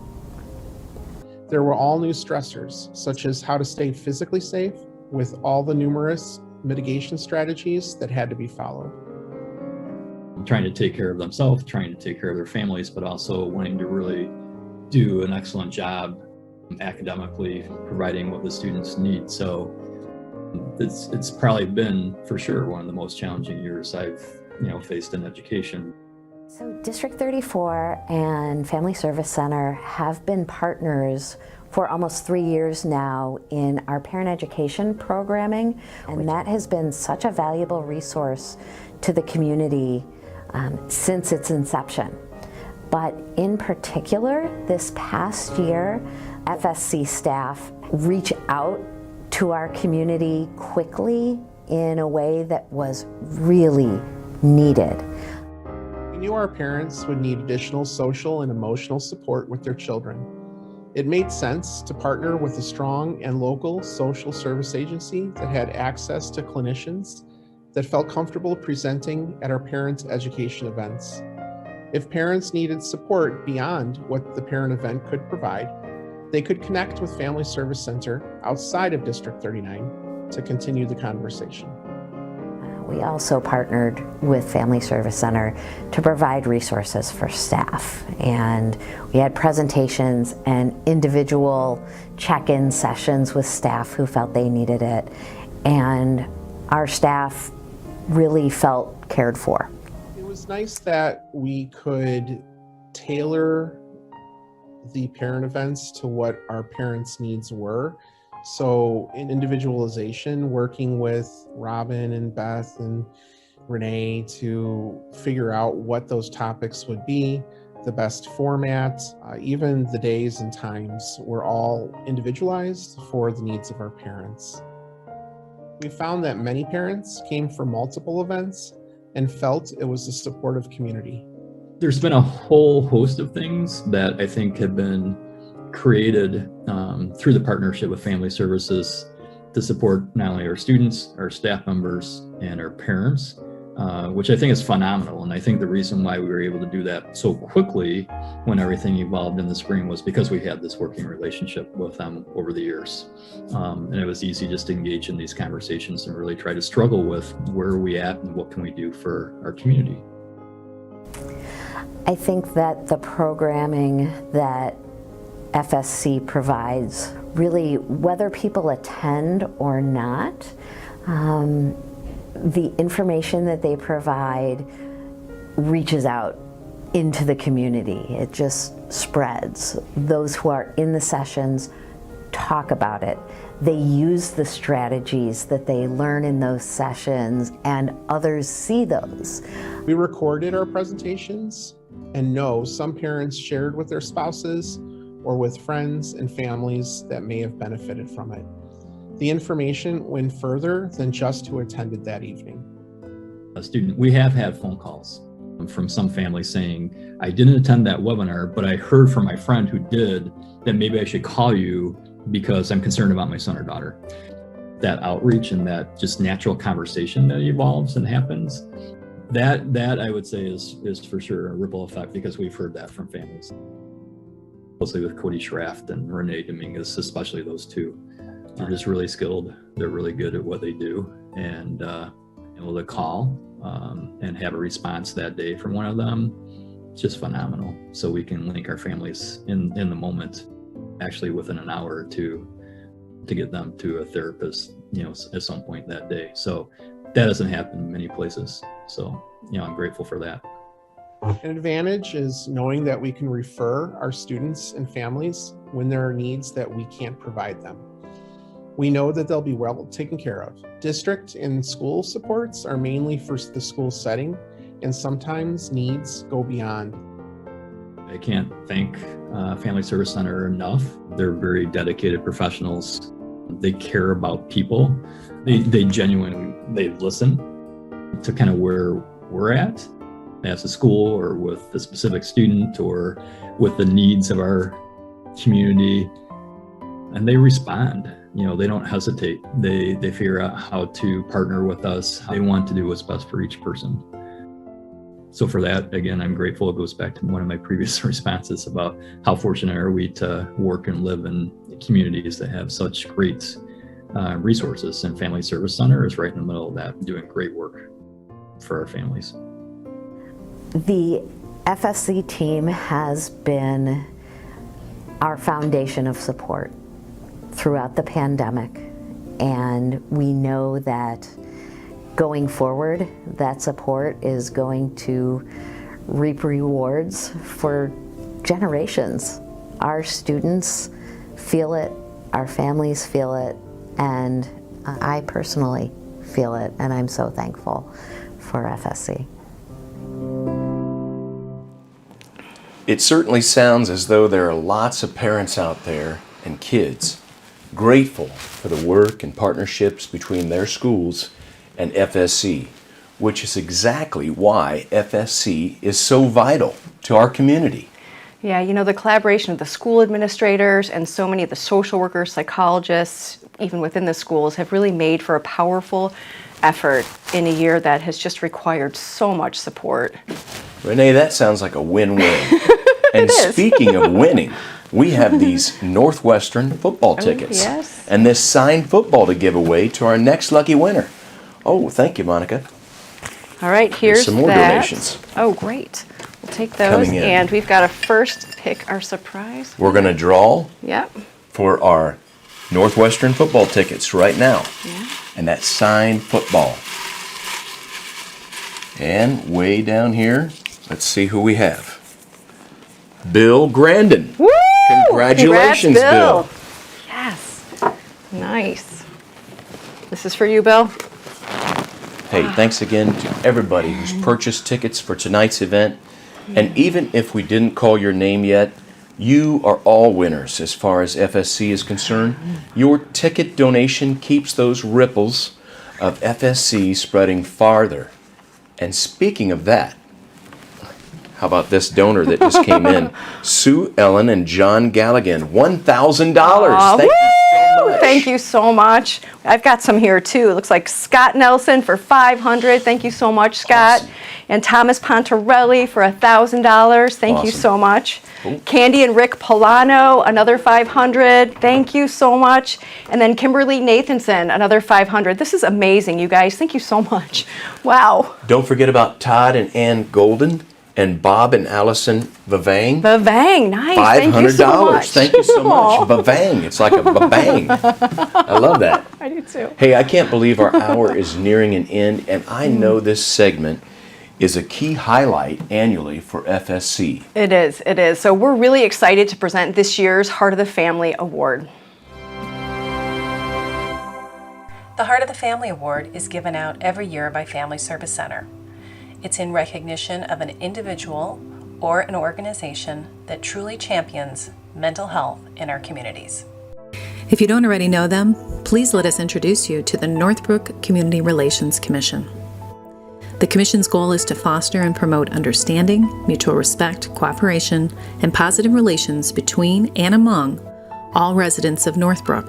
There were all new stressors, such as how to stay physically safe with all the numerous mitigation strategies that had to be followed. Trying to take care of themselves, trying to take care of their families, but also wanting to really do an excellent job academically, providing what the students need. So it's probably been, for sure, one of the most challenging years I've faced in education. So District 34 and Family Service Center have been partners for almost 3 years now in our parent education programming, and that has been such a valuable resource to the community since its inception. But in particular, this past year, FSC staff reach out to our community quickly in a way that was really needed. We knew our parents would need additional social and emotional support with their children. It made sense to partner with a strong and local social service agency that had access to clinicians that felt comfortable presenting at our parents' education events. If parents needed support beyond what the parent event could provide, they could connect with Family Service Center outside of District 39 to continue the conversation. We also partnered with Family Service Center to provide resources for staff, and we had presentations and individual check-in sessions with staff who felt they needed it, and our staff really felt cared for. It was nice that we could tailor the parent events to what our parents' needs were. So in individualization, working with Robin and Beth and Renee to figure out what those topics would be, the best format, even the days and times were all individualized for the needs of our parents. We found that many parents came for multiple events and felt it was a supportive community. There's been a whole host of things that I think have been created through the partnership with Family Services to support not only our students, our staff members, and our parents, which I think is phenomenal. And I think the reason why we were able to do that so quickly when everything evolved in the spring was because we had this working relationship with them over the years. And it was easy just to engage in these conversations and really try to struggle with where are we at and what can we do for our community. I think that the programming that FSC provides, really, whether people attend or not, the information that they provide reaches out into the community. It just spreads. Those who are in the sessions talk about it. They use the strategies that they learn in those sessions, and others see those. We recorded our presentations, and know some parents shared with their spouses or with friends and families that may have benefited from it. The information went further than just who attended that evening. We have had phone calls from some families saying, I didn't attend that webinar, but I heard from my friend who did that maybe I should call you because I'm concerned about my son or daughter. That outreach and that just natural conversation that evolves and happens, that I would say is for sure a ripple effect, because we've heard that from families. Mostly with Cody Schraft and Renee Dominguez, especially those two. They're just really skilled. They're really good at what they do, and able to call and have a response that day from one of them. It's just phenomenal. So we can link our families in the moment, actually within an hour or two, to get them to a therapist, at some point that day. So that doesn't happen in many places. So, I'm grateful for that. An advantage is knowing that we can refer our students and families when there are needs that we can't provide them. We know that they'll be well taken care of. District and school supports are mainly for the school setting, and sometimes needs go beyond. I can't thank Family Service Center enough. They're very dedicated professionals. They care about people. They genuinely listen to kind of where we're at as a school, or with the specific student, or with the needs of our community, and they respond. They don't hesitate. They figure out how to partner with us. They want to do what's best for each person. So for that, again, I'm grateful. It goes back to one of my previous responses about how fortunate are we to work and live in communities that have such great resources, and Family Service Center is right in the middle of that, doing great work for our families. The FSC team has been our foundation of support throughout the pandemic, and we know that going forward, that support is going to reap rewards for generations. Our students feel it, our families feel it, and I personally feel it, and I'm so thankful for FSC. It certainly sounds as though there are lots of parents out there and kids grateful for the work and partnerships between their schools and FSC, which is exactly why FSC is so vital to our community. Yeah, the collaboration of the school administrators and so many of the social workers, psychologists, even within the schools, have really made for a powerful effort in a year that has just required so much support. Renee, that sounds like a win-win. And speaking of winning, we have these Northwestern football tickets. Yes. And this signed football to give away to our next lucky winner. Oh, thank you, Monica. All right, here's some more that. donations. Oh, great. We'll take those. Coming in. And we've got to first pick our surprise. We're going to draw Yep. for our Northwestern football tickets right now. Yeah. And that's signed football. And way down here, let's see who we have. Bill Grandin. Woo! Congratulations, Congrats, Bill. Yes. Nice. This is for you, Bill. Hey, thanks again to everybody who's purchased tickets for tonight's event. And even if we didn't call your name yet, you are all winners as far as FSC is concerned. Your ticket donation keeps those ripples of FSC spreading farther. And speaking of that, How about this donor that just came in? Sue Ellen and John Galligan, $1,000. Thank you so much. Thank you so much. I've got some here too. It looks like Scott Nelson for $500. Thank you so much, Scott. Awesome. And Thomas Pontarelli for $1,000. Thank you Awesome. so much. Cool. Candy and Rick Polano, another $500. Thank you so much. And then Kimberly Nathanson, another $500. This is amazing, you guys. Thank you so much. Wow. Don't forget about Todd and Ann Golden and Bob and Allison Vavang. Bavang, nice. $500. Thank you so much. Thank you so much. Bavang. It's like a babang. I love that. I do too. Hey, I can't believe our hour is nearing an end, and I know this segment is a key highlight annually for FSC. It is, it is. So we're really excited to present this year's Heart of the Family Award. The Heart of the Family Award is given out every year by Family Service Center. It's in recognition of an individual or an organization that truly champions mental health in our communities. If you don't already know them, please let us introduce you to the Northbrook Community Relations Commission. The Commission's goal is to foster and promote understanding, mutual respect, cooperation, and positive relations between and among all residents of Northbrook.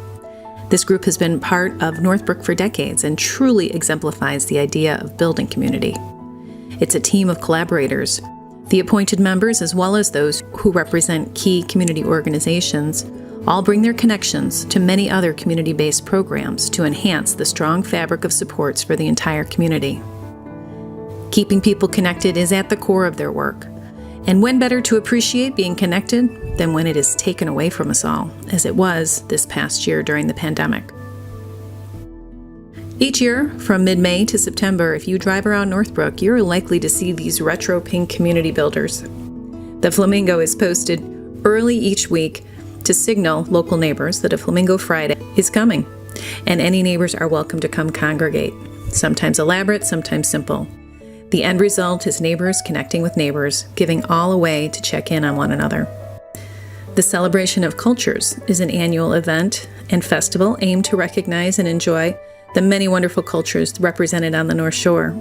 This group has been part of Northbrook for decades and truly exemplifies the idea of building community. It's a team of collaborators. The appointed members, as well as those who represent key community organizations, all bring their connections to many other community-based programs to enhance the strong fabric of supports for the entire community. Keeping people connected is at the core of their work. And when better to appreciate being connected than when it is taken away from us all, as it was this past year during the pandemic. Each year, from mid-May to September, if you drive around Northbrook, you're likely to see these retro pink community builders. The flamingo is posted early each week to signal local neighbors that a Flamingo Friday is coming, and any neighbors are welcome to come congregate, sometimes elaborate, sometimes simple. The end result is neighbors connecting with neighbors, giving all a way to check in on one another. The Celebration of Cultures is an annual event and festival aimed to recognize and enjoy the many wonderful cultures represented on the North Shore.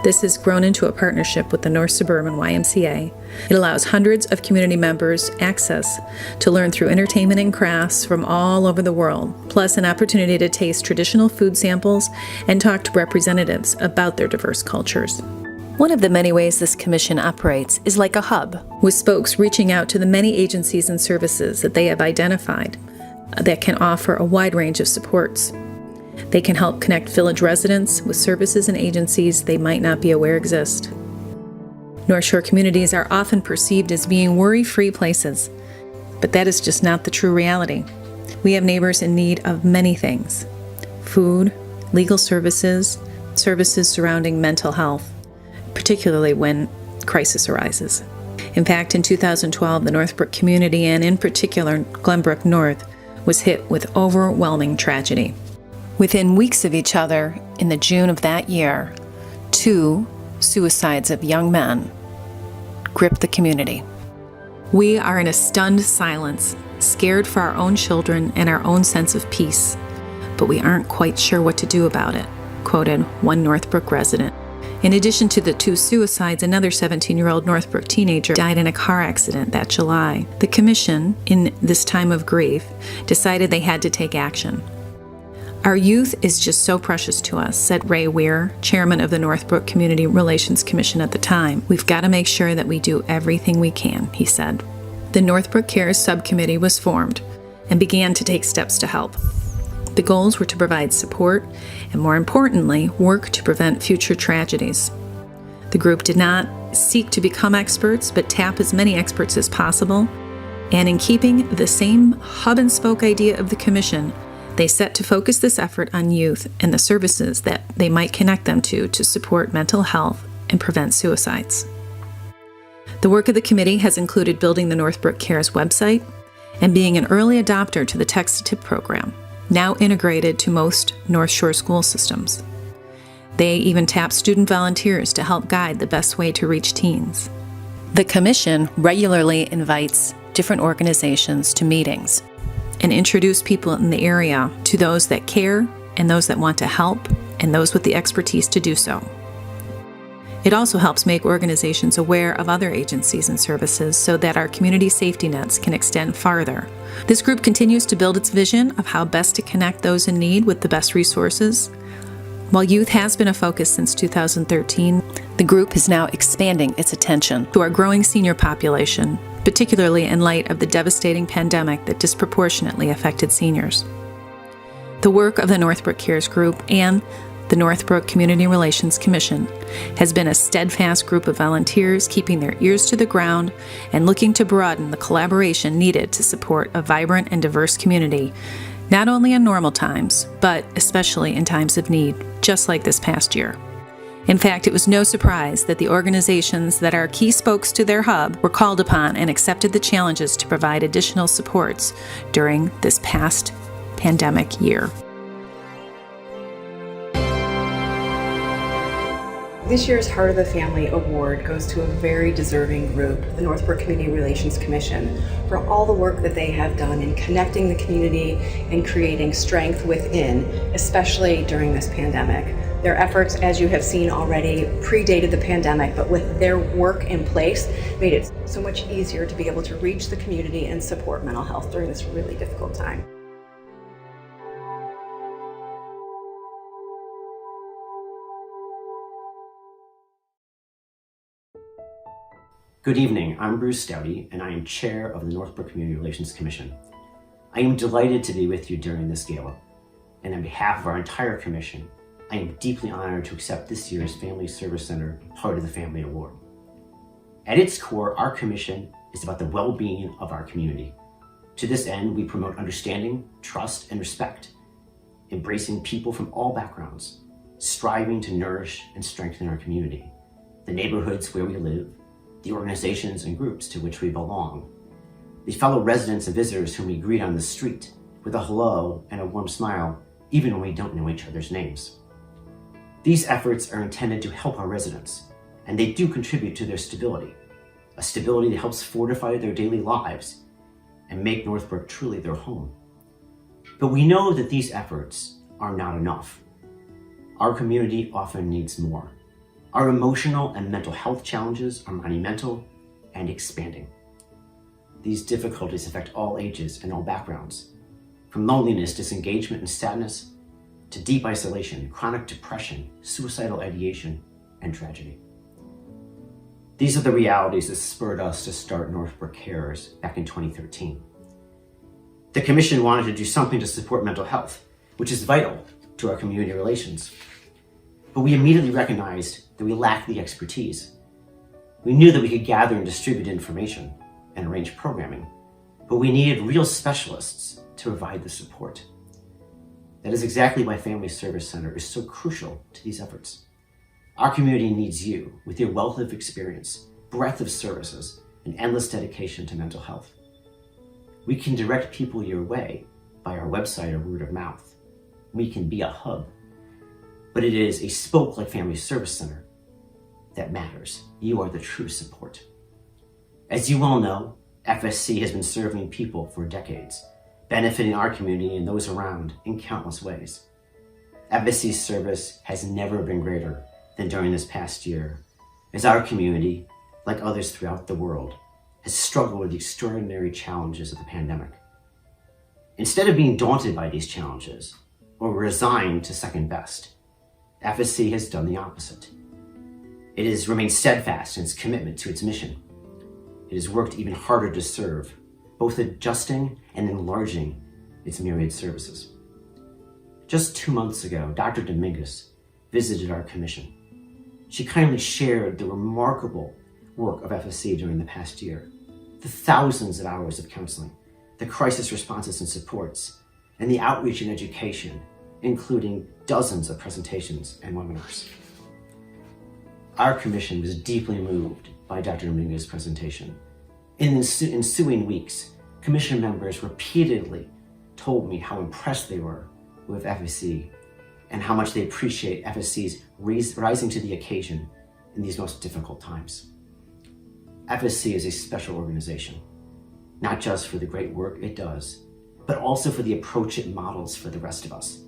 This has grown into a partnership with the North Suburban YMCA. It allows hundreds of community members access to learn through entertainment and crafts from all over the world, plus an opportunity to taste traditional food samples and talk to representatives about their diverse cultures. One of the many ways this commission operates is like a hub, with spokes reaching out to the many agencies and services that they have identified that can offer a wide range of supports. They can help connect village residents with services and agencies they might not be aware exist. North Shore communities are often perceived as being worry-free places, but that is just not the true reality. We have neighbors in need of many things: food, legal services, services surrounding mental health, particularly when crisis arises. In fact, in 2012, the Northbrook community, and in particular Glenbrook North, was hit with overwhelming tragedy. Within weeks of each other, in the June of that year, 2 suicides of young men gripped the community. We are in a stunned silence, scared for our own children and our own sense of peace, but we aren't quite sure what to do about it, quoted one Northbrook resident. In addition to the 2 suicides, another 17-year-old Northbrook teenager died in a car accident that July. The commission, in this time of grief, decided they had to take action. Our youth is just so precious to us, said Ray Weir, chairman of the Northbrook Community Relations Commission at the time. We've got to make sure that we do everything we can, he said. The Northbrook Cares Subcommittee was formed and began to take steps to help. The goals were to provide support and, more importantly, work to prevent future tragedies. The group did not seek to become experts, but tap as many experts as possible. And in keeping the same hub and spoke idea of the commission, they set to focus this effort on youth and the services that they might connect them to support mental health and prevent suicides. The work of the committee has included building the Northbrook Cares website and being an early adopter to the Text-to-Tip program, now integrated to most North Shore school systems. They even tap student volunteers to help guide the best way to reach teens. The commission regularly invites different organizations to meetings and introduce people in the area to those that care and those that want to help and those with the expertise to do so. It also helps make organizations aware of other agencies and services so that our community safety nets can extend farther. This group continues to build its vision of how best to connect those in need with the best resources. While youth has been a focus since 2013, the group is now expanding its attention to our growing senior population, particularly in light of the devastating pandemic that disproportionately affected seniors. The work of the Northbrook Cares Group and the Northbrook Community Relations Commission has been a steadfast group of volunteers keeping their ears to the ground and looking to broaden the collaboration needed to support a vibrant and diverse community, not only in normal times, but especially in times of need, just like this past year. In fact, it was no surprise that the organizations that are key spokes to their hub were called upon and accepted the challenges to provide additional supports during this past pandemic year. This year's Heart of the Family Award goes to a very deserving group, the Northbrook Community Relations Commission, for all the work that they have done in connecting the community and creating strength within, especially during this pandemic. Their efforts, as you have seen already, predated the pandemic, but with their work in place, made it so much easier to be able to reach the community and support mental health during this really difficult time. Good evening, I'm Bruce Stouty, and I am Chair of the Northbrook Community Relations Commission. I am delighted to be with you during this gala, and on behalf of our entire commission, I am deeply honored to accept this year's Family Service Center Heart of the Family Award. At its core, our commission is about the well-being of our community. To this end, we promote understanding, trust, and respect, embracing people from all backgrounds, striving to nourish and strengthen our community, the neighborhoods where we live, the organizations and groups to which we belong, the fellow residents and visitors whom we greet on the street with a hello and a warm smile, even when we don't know each other's names. These efforts are intended to help our residents, and they do contribute to their stability, a stability that helps fortify their daily lives and make Northbrook truly their home. But we know that these efforts are not enough. Our community often needs more. Our emotional and mental health challenges are monumental and expanding. These difficulties affect all ages and all backgrounds, from loneliness, disengagement, and sadness, to deep isolation, chronic depression, suicidal ideation, and tragedy. These are the realities that spurred us to start Northbrook Cares back in 2013. The Commission wanted to do something to support mental health, which is vital to our community relations. But we immediately recognized that we lacked the expertise. We knew that we could gather and distribute information and arrange programming, but we needed real specialists to provide the support. That is exactly why Family Service Center is so crucial to these efforts. Our community needs you with your wealth of experience, breadth of services, and endless dedication to mental health. We can direct people your way by our website or word of mouth. We can be a hub. But it is a spoke like Family Service Center that matters. You are the true support. As you well know, FSC has been serving people for decades, benefiting our community and those around in countless ways. FSC's service has never been greater than during this past year, as our community, like others throughout the world, has struggled with the extraordinary challenges of the pandemic. Instead of being daunted by these challenges or resigned to second best, FSC has done the opposite. It has remained steadfast in its commitment to its mission. It has worked even harder to serve, both adjusting and enlarging its myriad services. Just 2 months ago, Dr. Dominguez visited our commission. She kindly shared the remarkable work of FSC during the past year, the thousands of hours of counseling, the crisis responses and supports, and the outreach and education, including dozens of presentations and webinars. Our commission was deeply moved by Dr. Dominguez's presentation. In the ensuing weeks, commission members repeatedly told me how impressed they were with FSC and how much they appreciate FSC's rising to the occasion in these most difficult times. FSC is a special organization, not just for the great work it does, but also for the approach it models for the rest of us.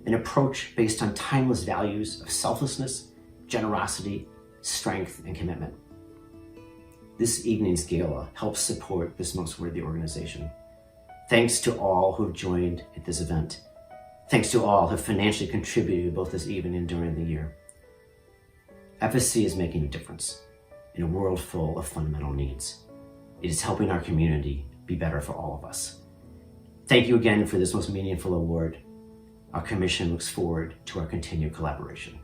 An approach based on timeless values of selflessness, generosity, strength, and commitment. This evening's gala helps support this most worthy organization. Thanks to all who have joined at this event. Thanks to all who have financially contributed both this evening and during the year. FSC is making a difference in a world full of fundamental needs. It is helping our community be better for all of us. Thank you again for this most meaningful award. Our commission looks forward to our continued collaboration.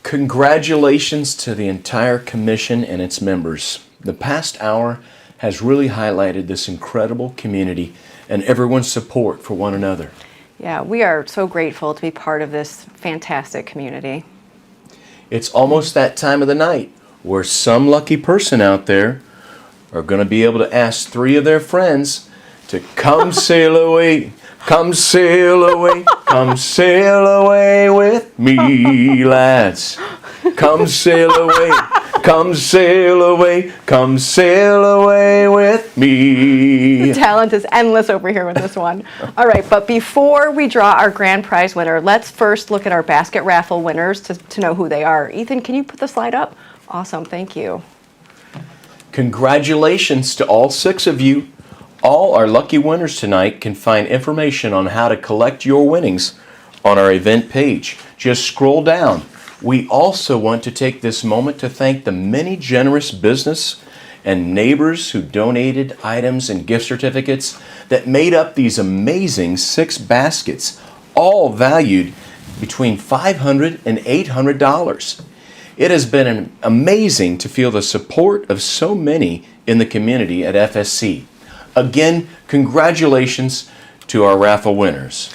Congratulations to the entire commission and its members. The past hour has really highlighted this incredible community and everyone's support for one another. Yeah, we are so grateful to be part of this fantastic community. It's almost that time of the night where some lucky person out there are going to be able to ask 3 of their friends to come sail away, come sail away, come sail away with me, lads. Come sail away, come sail away, come sail away with me. The talent is endless over here with this one. All right, but before we draw our grand prize winner, let's first look at our basket raffle winners to know who they are. Ethan, can you put the slide up? Awesome, thank you. Congratulations to all 6 of you. All our lucky winners tonight can find information on how to collect your winnings on our event page. Just scroll down. We also want to take this moment to thank the many generous business and neighbors who donated items and gift certificates that made up these amazing 6 baskets, all valued between $500 and $800. It has been amazing to feel the support of so many in the community at FSC. Again, congratulations to our raffle winners.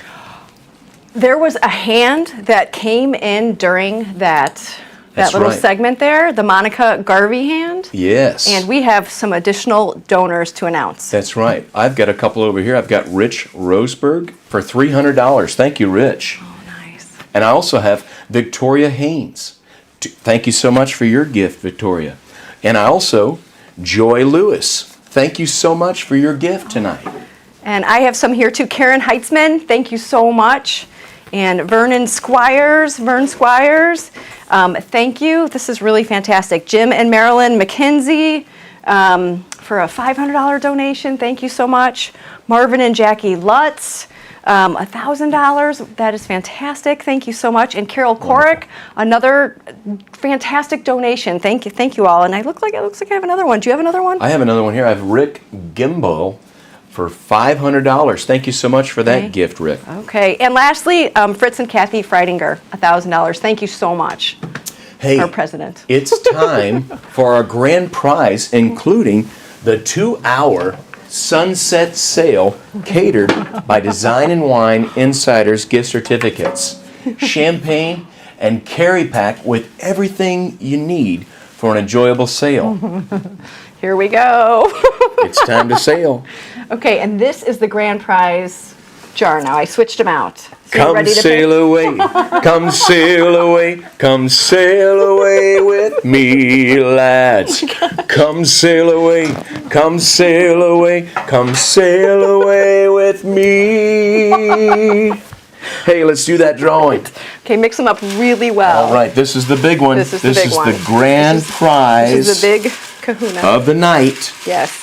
There was a hand that came in during that little segment there, the Monica Garvey hand. Yes. And we have some additional donors to announce. That's right. I've got a couple over here. I've got Rich Roseberg for $300. Thank you, Rich. Oh, nice. And I also have Victoria Haynes. Thank you so much for your gift, Victoria. And I also, Joy Lewis. Thank you so much for your gift tonight. And I have some here too. Karen Heitzman, thank you so much. And Vern Squires, thank you. This is really fantastic. Jim and Marilyn McKenzie for a $500 donation. Thank you so much. Marvin and Jackie Lutz, $1,000. That is fantastic. Thank you so much. And Carol Korick, another fantastic donation. Thank you all. And it looks like I have another one. Do you have another one? I have another one here. I have Rick Gimbel for $500. Thank you so much for that gift, Rick. Okay. And lastly, Fritz and Kathy Freidinger, $1,000. Thank you so much. Hey, our president. It's time for our grand prize, including the 2-hour sunset sail catered by Design and Wine Insiders gift certificates. Champagne and carry pack with everything you need for an enjoyable sail. Here we go. It's time to sail. Okay, and this is the grand prize jar now. I switched them out. So come sail away, come sail away, come sail away with me, lads. Come sail away, come sail away, come sail away with me. Hey, let's do that drawing. Okay, mix them up really well. All right, this is the big one. This is the grand prize. This is the big kahuna of the night. Yes.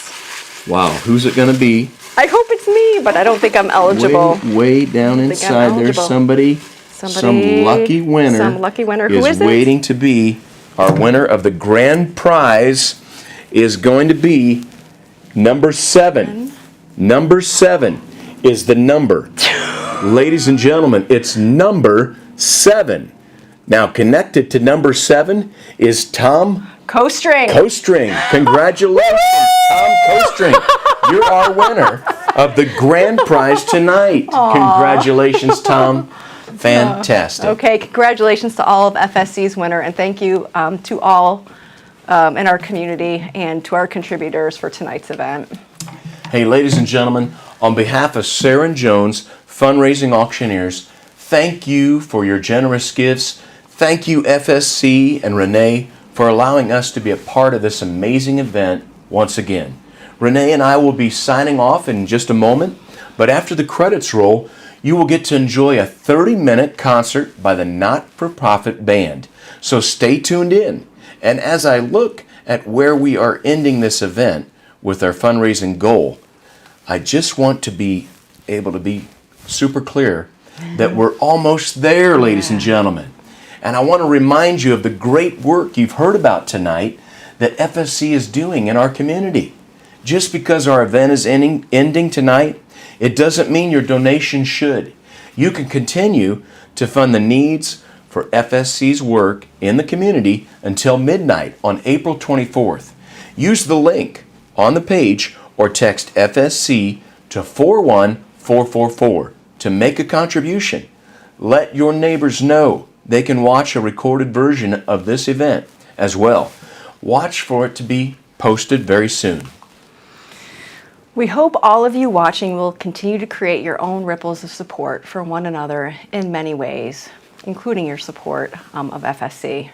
Wow, who's it going to be? I hope it's me, but I don't think I'm eligible. Way down inside there's somebody, some lucky winner. Some lucky winner. Who is it? Waiting to be our winner of the grand prize is going to be number 7. Number 7 is the number. Ladies and gentlemen, it's number 7. Now connected to number 7 is Tom Costring. Congratulations, Tom Costring. You're our winner of the grand prize tonight. Aww. Congratulations, Tom. Fantastic. Okay, congratulations to all of FSC's winner, and thank you to all in our community and to our contributors for tonight's event. Hey, ladies and gentlemen, on behalf of Sarah and Jones Fundraising Auctioneers, thank you for your generous gifts. Thank you, FSC and Renee, for allowing us to be a part of this amazing event once again. Renee and I will be signing off in just a moment, but after the credits roll, you will get to enjoy a 30-minute concert by the not-for-profit band. So stay tuned in. And as I look at where we are ending this event with our fundraising goal, I just want to be able to be super clear that we're almost there, ladies and gentlemen. And I want to remind you of the great work you've heard about tonight that FSC is doing in our community. Just because our event is ending tonight, it doesn't mean your donation should. You can continue to fund the needs for FSC's work in the community until midnight on April 24th. Use the link on the page or text FSC to 41444 to make a contribution. Let your neighbors know they can watch a recorded version of this event as well. Watch for it to be posted very soon. We hope all of you watching will continue to create your own ripples of support for one another in many ways, including your support of FSC.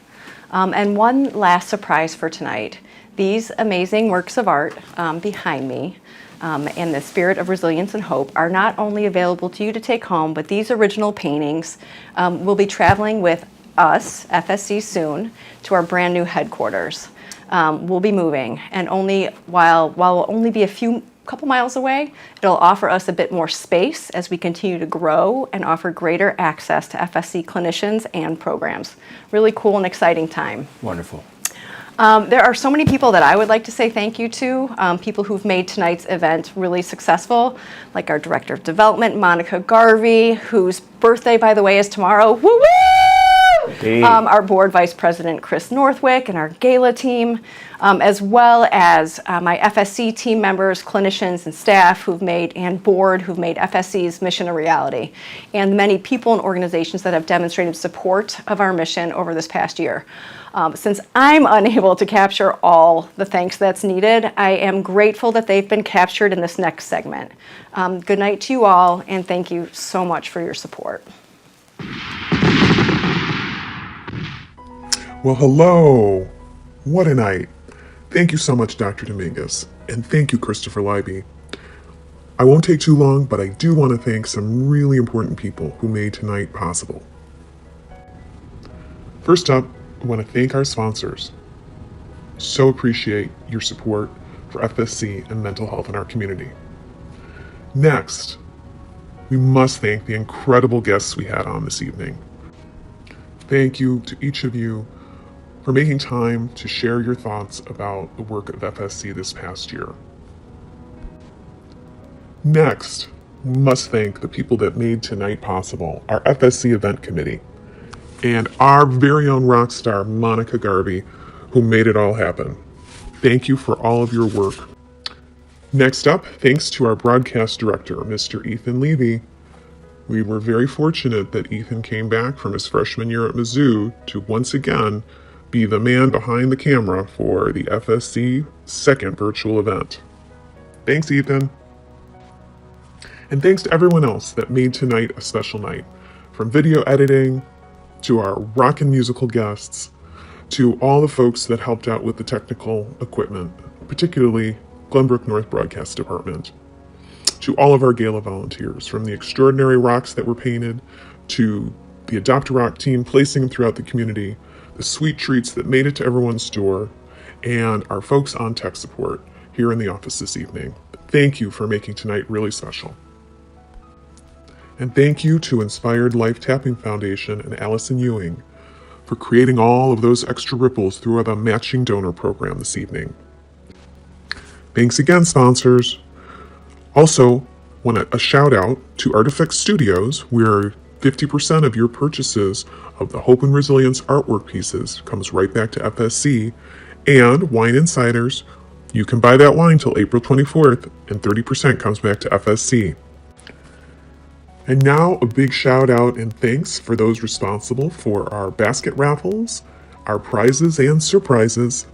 And one last surprise for tonight. These amazing works of art behind me in the spirit of resilience and hope are not only available to you to take home, but these original paintings will be traveling with us, FSC, soon to our brand new headquarters. We'll be moving, and while we'll only be a couple miles away, it'll offer us a bit more space as we continue to grow and offer greater access to FSC clinicians and programs. Really cool and exciting time. Wonderful. There are so many people that I would like to say thank you to, people who've made tonight's event really successful, like our Director of Development, Monica Garvey, whose birthday, by the way, is tomorrow. Woo-woo! Hey. Our Board Vice President, Chris Northwick, and our Gala team, as well as my FSC team members, clinicians, and staff and board who've made FSC's mission a reality, and many people and organizations that have demonstrated support of our mission over this past year. Since I'm unable to capture all the thanks that's needed, I am grateful that they've been captured in this next segment. Good night to you all, and thank you so much for your support. Well, hello. What a night. Thank you so much, Dr. Dominguez, and thank you, Christopher Leiby. I won't take too long, but I do want to thank some really important people who made tonight possible. First up, I want to thank our sponsors. So appreciate your support for FSC and mental health in our community. Next, we must thank the incredible guests we had on this evening. Thank you to each of you for making time to share your thoughts about the work of FSC this past year. Next, we must thank the people that made tonight possible, our FSC event committee, and our very own rock star, Monica Garvey, who made it all happen. Thank you for all of your work. Next up, thanks to our broadcast director, Mr. Ethan Levy. We were very fortunate that Ethan came back from his freshman year at Mizzou to once again be the man behind the camera for the FSC second virtual event. Thanks, Ethan. And thanks to everyone else that made tonight a special night, from video editing to our rockin' musical guests, to all the folks that helped out with the technical equipment, particularly Glenbrook North Broadcast Department, to all of our Gala volunteers, from the extraordinary rocks that were painted, to the Adopt a Rock team placing them throughout the community, the sweet treats that made it to everyone's door, and our folks on tech support here in the office this evening. Thank you for making tonight really special. And thank you to Inspired Life Tapping Foundation and Allison Ewing for creating all of those extra ripples through the matching donor program this evening. Thanks again, sponsors. Also, want a shout out to Artifact Studios, where 50% of your purchases of the Hope and Resilience artwork pieces comes right back to FSC, and Wine Insiders, you can buy that wine till April 24th, and 30% comes back to FSC. And now a big shout out and thanks for those responsible for our basket raffles, our prizes and surprises.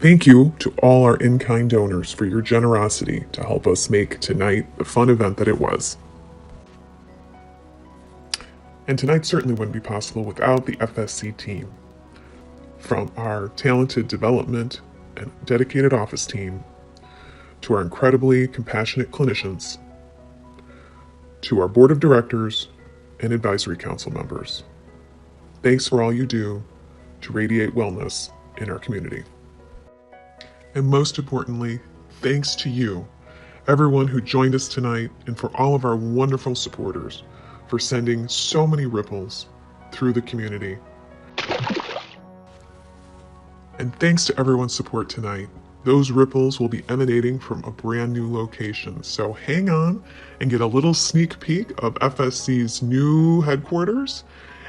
Thank you to all our in-kind donors for your generosity to help us make tonight the fun event that it was. And tonight certainly wouldn't be possible without the FSC team. From our talented development and dedicated office team, to our incredibly compassionate clinicians, to our board of directors and advisory council members. Thanks for all you do to radiate wellness in our community. And most importantly, thanks to you, everyone who joined us tonight, and for all of our wonderful supporters for sending so many ripples through the community. And thanks to everyone's support tonight. Those ripples will be emanating from a brand new location. So hang on and get a little sneak peek of FSC's new headquarters,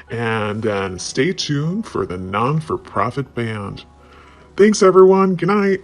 and then stay tuned for the non-for-profit band. Thanks everyone, good night.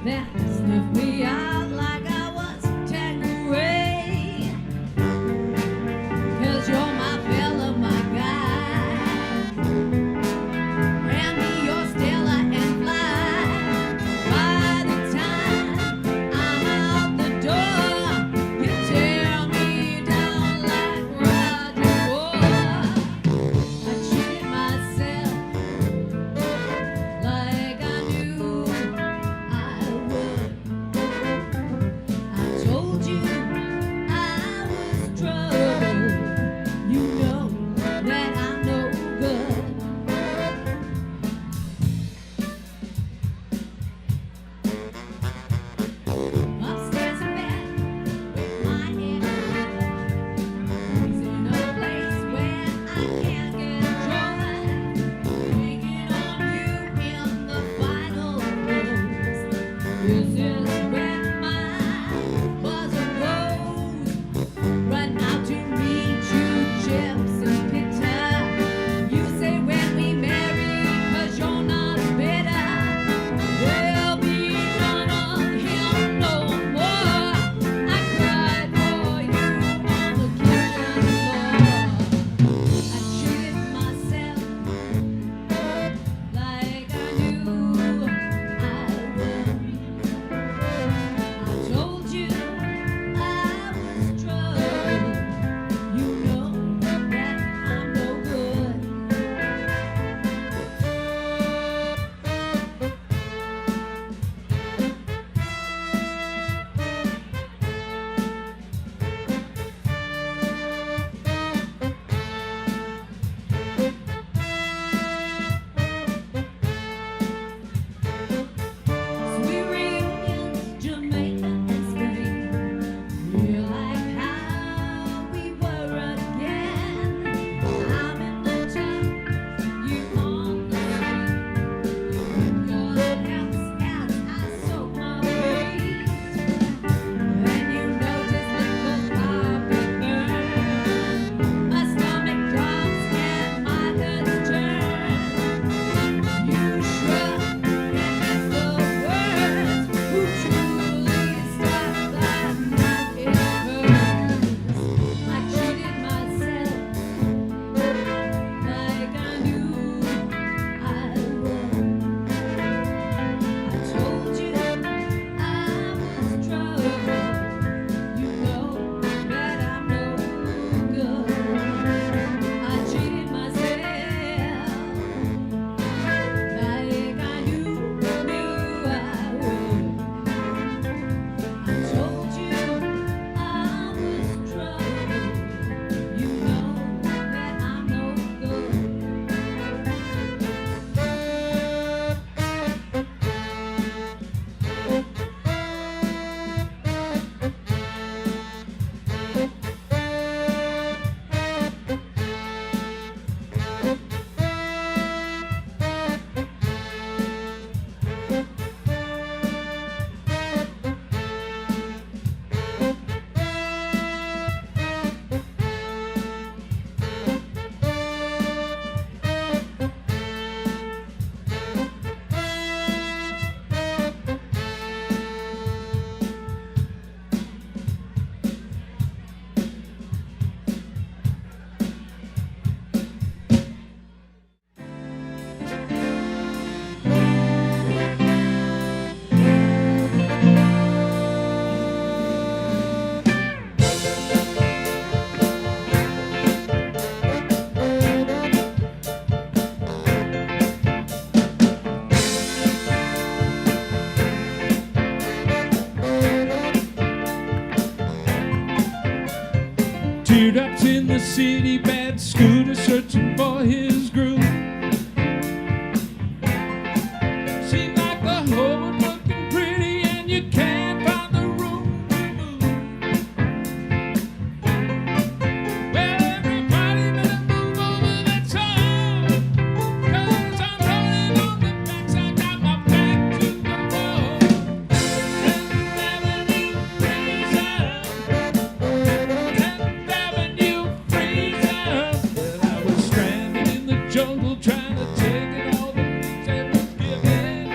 that sniffed me out like I was Tanqueray. 'Cause you're my fella, my guy. Hand me your Stella and fly. By the time I'm out the door, you tear me down like Roger Moore. I cheated myself like I knew I would. I told you I was trouble. You know that I'm no good. Upstairs in bed with my head in a place where I can't get joy. Waiting on you in the final rose. This is when my buzzer goes. Run out to meet you, chips and Peter. You say when we marry, 'cause you're not bitter. There'll be none of him no more. I cried for you on the kitchen floor. I cheated myself like I knew I would. I told you I was trouble. You know that I'm no good. Sweet reunions, Jamaica and Spain. Feel like how we were again. I'm in the tub, you on the street. Your lips as I soak my feet. And you notice little poppy burn. My stomach drops and my guts turn. You shrug and miss the words. Who truly stopped that night it hurts. I cheated myself like I knew I would. I told you I was trouble. You know that I'm no good. I cheated myself like I knew I would. I told you I was trouble. You know that I'm no good. Teardrops in the city, bad scooter searching for his groove. Seems like the whole world looking pretty and you can't find the room to move. Well, everybody better move over that song, 'cause I'm running on the backside, got my back to the wall. Tenth Avenue freezer, Tenth Avenue freezer. Well, I was stranded in the jungle trying to take it all the things that was given.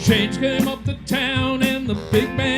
Change came up to town and the big band